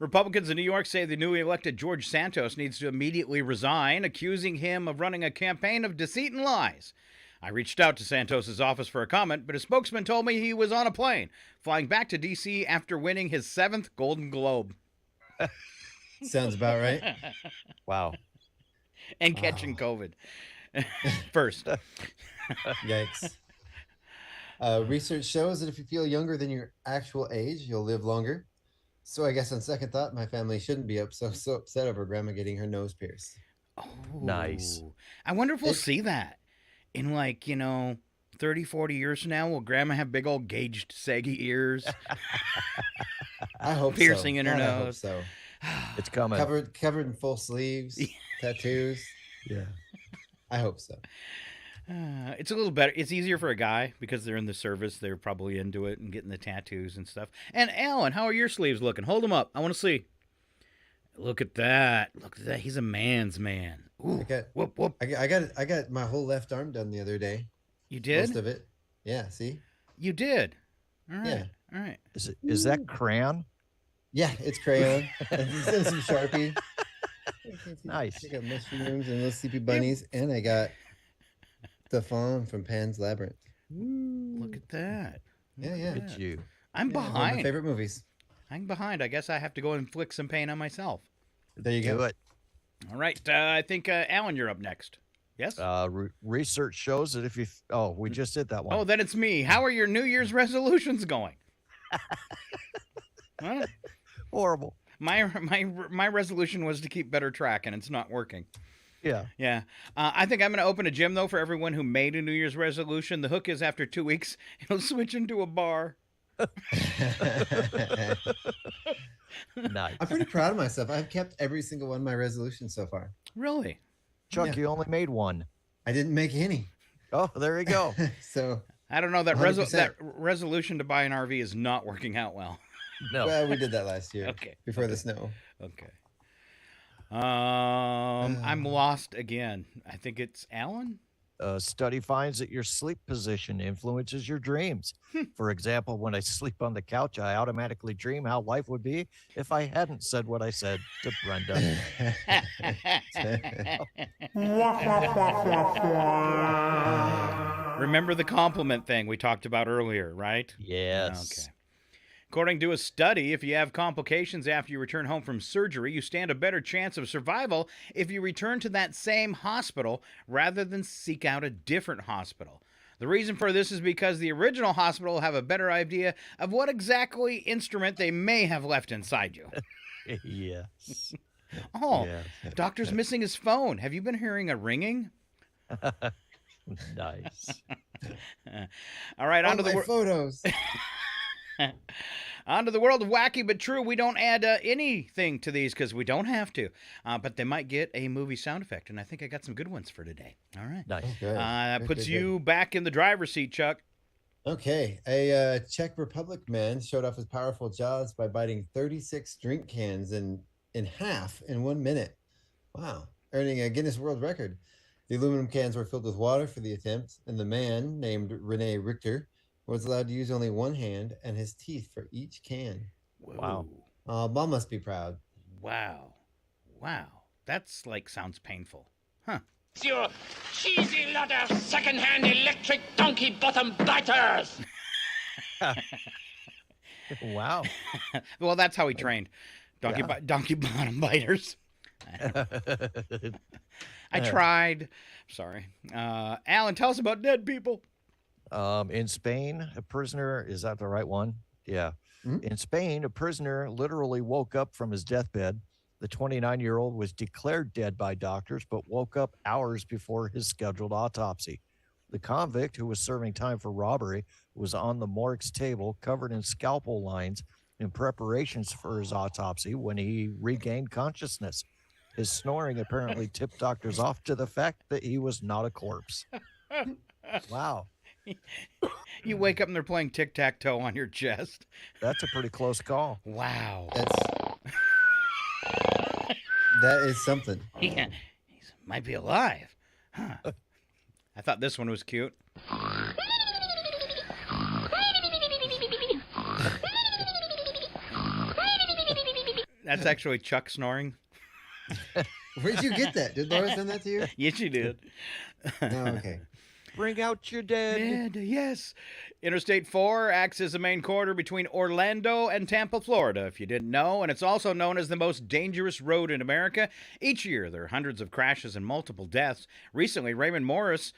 Republicans in New York say the newly elected George Santos needs to immediately resign, accusing him of running a campaign of deceit and lies. I reached out to Santos's office for a comment, but his spokesman told me he was on a plane, flying back to D.C. after winning his 7th Golden Globe. Sounds about right. Wow. And catching COVID. First. Yikes. Research shows that if you feel younger than your actual age, you'll live longer. So I guess on second thought, my family shouldn't be so upset over Grandma getting her nose pierced. Oh, nice. I wonder if we'll see that in 30, 40 years from now. Will Grandma have big old gauged, saggy ears? I hope piercing so. in her God, nose. I hope so. It's coming. Covered in full sleeves, tattoos. Yeah. I hope so. It's a little better. It's easier for a guy because they're in the service. They're probably into it and getting the tattoos and stuff. And Alan, how are your sleeves looking? Hold them up. I want to see. Look at that. Look at that. He's a man's man. Ooh. Whoop, whoop. I got my whole left arm done the other day. You did? Most of it. Yeah, see? You did. All right. Yeah. All right. Is that crayon? Yeah, it's crayon. And some Sharpie. Nice. I got mushrooms and little sleepy bunnies, and I got the fawn from Pan's Labyrinth. Look at that. Yeah. Look at you. I'm One of behind. my favorite movies. I'm behind. I guess I have to go inflict some pain on myself. There you Do go. it. All right. I think, Alan, you're up next. Yes? Research shows that if you... Oh, we just did that one. Oh, then it's me. How are your New Year's resolutions going? Huh? Horrible. My resolution was to keep better track, and it's not working. Yeah. Yeah. I think I'm going to open a gym, though, for everyone who made a New Year's resolution. The hook is after 2 weeks, it'll switch into a bar. Nice. I'm pretty proud of myself. I've kept every single one of my resolutions so far. Really? Chuck, Yeah. you only made one. I didn't make any. Oh, there you go. So I don't know. That 100%. resolution to buy an RV is not working out well. No. Well, we did that last year. Okay. Before the snow. Okay. I'm lost again. I think it's Alan. A study finds that your sleep position influences your dreams. For example, when I sleep on the couch, I automatically dream how life would be if I hadn't said what I said to Brenda. Remember the compliment thing we talked about earlier, right? Yes. Okay. According to a study, if you have complications after you return home from surgery, you stand a better chance of survival if you return to that same hospital rather than seek out a different hospital. The reason for this is because the original hospital will have a better idea of what exactly instrument they may have left inside you. Yes. Oh, Yes. doctor's missing his phone. Have you been hearing a ringing? Nice. All right, on to the photos. On to the world of wacky but true. We don't add anything to these because we don't have to, but they might get a movie sound effect, and I think I got some good ones for today. All right. Nice. That puts you back in the driver's seat, Chuck. Okay. A Czech Republic man showed off his powerful jaws by biting 36 drink cans in half in 1 minute. Wow. Earning a Guinness World Record. The aluminum cans were filled with water for the attempt, and the man, named Rene Richter, was allowed to use only one hand and his teeth for each can. Wow. Mom must be proud. Wow. That's sounds painful. Huh. You cheesy lot of second-hand electric donkey bottom biters! Wow. Well, that's how he trained. Donkey bottom biters. I tried. Sorry. Alan, tell us about dead people. In Spain, a prisoner, is that the right one? Yeah. In Spain, a prisoner literally woke up from his deathbed. The 29-year-old was declared dead by doctors, but woke up hours before his scheduled autopsy. The convict, who was serving time for robbery, was on the morgue's table covered in scalpel lines in preparations for his autopsy when he regained consciousness. His snoring apparently tipped doctors off to the fact that he was not a corpse. Wow. You wake up and they're playing tic-tac-toe on your chest. That's a pretty close call. Wow. That is something. Yeah, he might be alive. Huh. I thought this one was cute. That's actually Chuck snoring. Where'd you get that? Did Laura send that to you? Yes, she did. Oh, okay. Bring out your dead. Yes. Interstate 4 acts as the main corridor between Orlando and Tampa, Florida, if you didn't know, and it's also known as the most dangerous road in America. Each year, there are hundreds of crashes and multiple deaths. Recently, Raymond Morris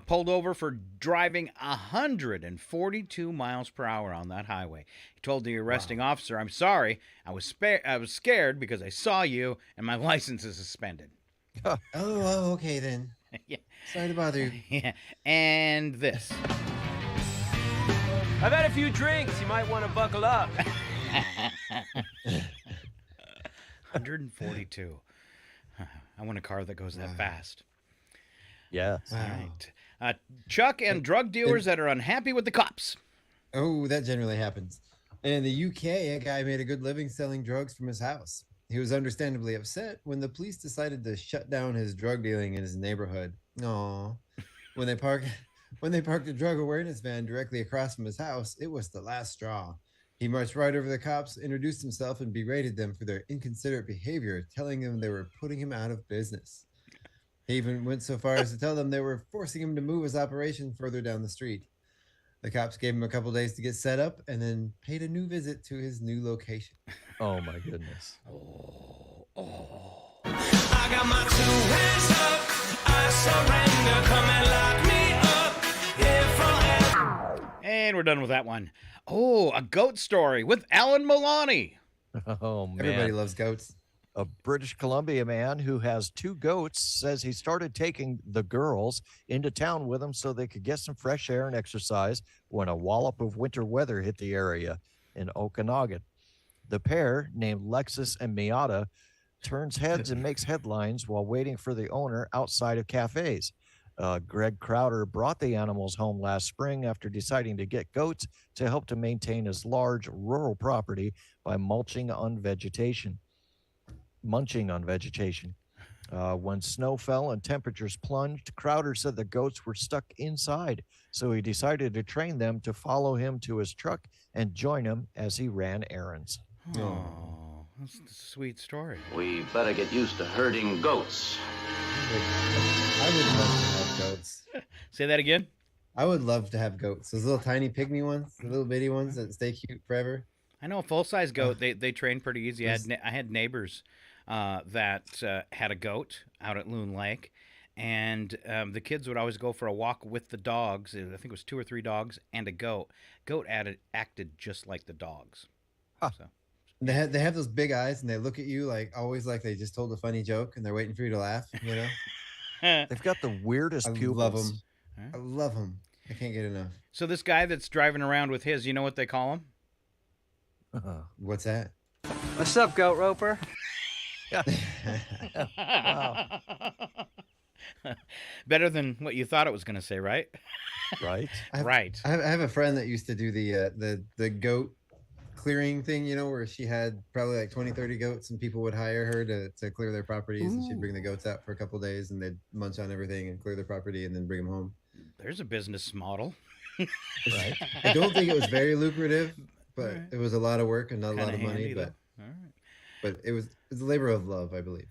pulled over for driving 142 miles per hour on that highway. He told the arresting officer, "I'm sorry, I was scared because I saw you, and my license is suspended." Oh, okay then. Yeah. Sorry to bother you. Yeah. And this. I've had a few drinks. You might want to buckle up. 142. I want a car that goes that fast. Yeah. All right. Chuck and drug dealers that are unhappy with the cops. Oh, that generally happens. In the UK, a guy made a good living selling drugs from his house. He was understandably upset when the police decided to shut down his drug dealing in his neighborhood. Aww. When they parked a drug awareness van directly across from his house, it was the last straw. He marched right over the cops, introduced himself, and berated them for their inconsiderate behavior, telling them they were putting him out of business. He even went so far as to tell them they were forcing him to move his operation further down the street. The cops gave him a couple days to get set up and then paid a new visit to his new location. Oh, my goodness. I got my 2 hands up. I surrender. Come and lock me up here forever. And we're done with that one. Oh, a goat story with Alan Milani. Oh, man. Everybody loves goats. A British Columbia man who has 2 goats says he started taking the girls into town with him so they could get some fresh air and exercise when a wallop of winter weather hit the area in Okanagan. The pair, named Lexus and Miata, turns heads and makes headlines while waiting for the owner outside of cafes. Greg Crowder brought the animals home last spring after deciding to get goats to help to maintain his large rural property by munching on vegetation. When snow fell and temperatures plunged, Crowder said the goats were stuck inside, so he decided to train them to follow him to his truck and join him as he ran errands. Oh, that's a sweet story. We better get used to herding goats. I would love to have goats. Say that again? I would love to have goats. Those little tiny pygmy ones, the little bitty ones that stay cute forever. I know a full-size goat. They train pretty easy. I had neighbors that had a goat out at Loon Lake, and the kids would always go for a walk with the dogs. I think it was 2 or 3 dogs and a goat. Goat acted just like the dogs. So. They have those big eyes, and they look at you like they just told a funny joke, and they're waiting for you to laugh. You know, they've got the weirdest pupils. Love them. I love them. I can't get enough. So this guy that's driving around with his, you know what they call him? What's that? What's up, goat roper? Better than what you thought it was going to say, right? Right. Right. I have a friend that used to do the goat clearing thing, you know, where she had probably like 20, 30 goats, and people would hire her to clear their properties. And she'd bring the goats out for a couple of days, and they'd munch on everything and clear their property and then bring them home. There's a business model. Right. I don't think it was very lucrative, but it was a lot of work and not a lot of money. But but it was a labor of love, I believe.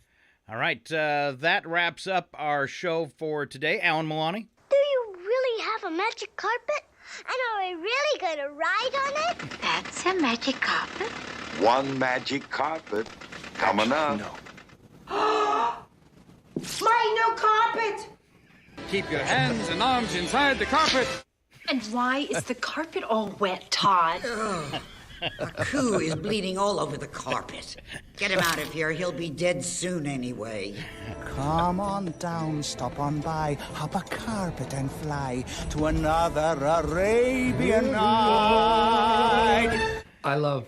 All right, that wraps up our show for today. Alan Milani. Do you really have a magic carpet? And are we really going to ride on it? That's a magic carpet. One magic carpet coming up. No. My new carpet! Keep your hands and arms inside the carpet. And why is the carpet all wet, Todd? A coup is bleeding all over the carpet. Get him out of here. He'll be dead soon anyway. Come on down, stop on by, hop a carpet and fly to another Arabian night. I love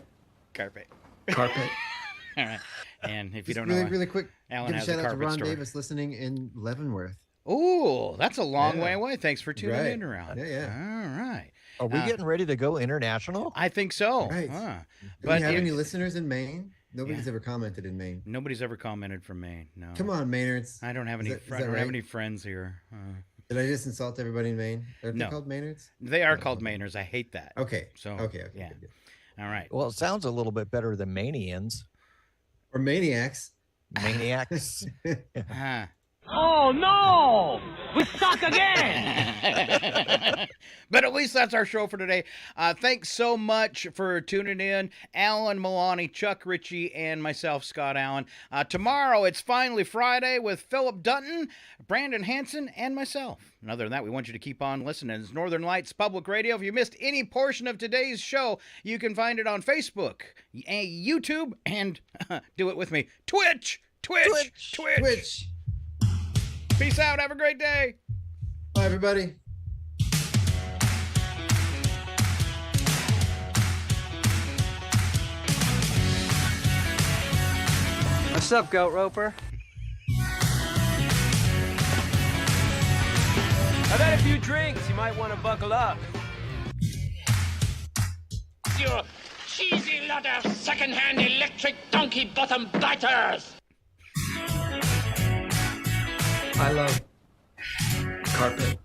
carpet. Carpet. All right. And if you don't really, know, really quick, Alan give a has shout a out to carpet Ron story. Davis listening in Leavenworth. Ooh, that's a long way away. Thanks for tuning in, Ron. Yeah. All right. Are we getting ready to go international? I think so. Right. Do we have any listeners in Maine? Nobody's ever commented in Maine. Nobody's ever commented from Maine. No. Come on, Maynards. I don't have any. Is I don't have any friends here. Did I just insult everybody in Maine? Are they No. called Maynards? They are called Mainers. I hate that. Okay. So Okay. yeah. Good. All right. Well, it sounds a little bit better than Manians. Or Maniacs. Maniacs. Oh no! We suck again! But at least that's our show for today. Thanks so much for tuning in. Alan Milani, Chuck Ritchie, and myself, Scott Allen. Tomorrow, it's finally Friday with Philip Dutton, Brandon Hanson, and myself. And other than that, we want you to keep on listening. It's Northern Lights Public Radio. If you missed any portion of today's show, you can find it on Facebook, YouTube, and do it with me, Twitch. Peace out. Have a great day. Bye, everybody. What's up, goat roper? I've had a few drinks. You might want to buckle up. You cheesy lot of second-hand electric donkey bottom biters! I love carpet.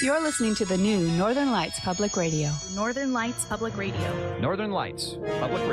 You're listening to the new Northern Lights Public Radio. Northern Lights Public Radio. Northern Lights Public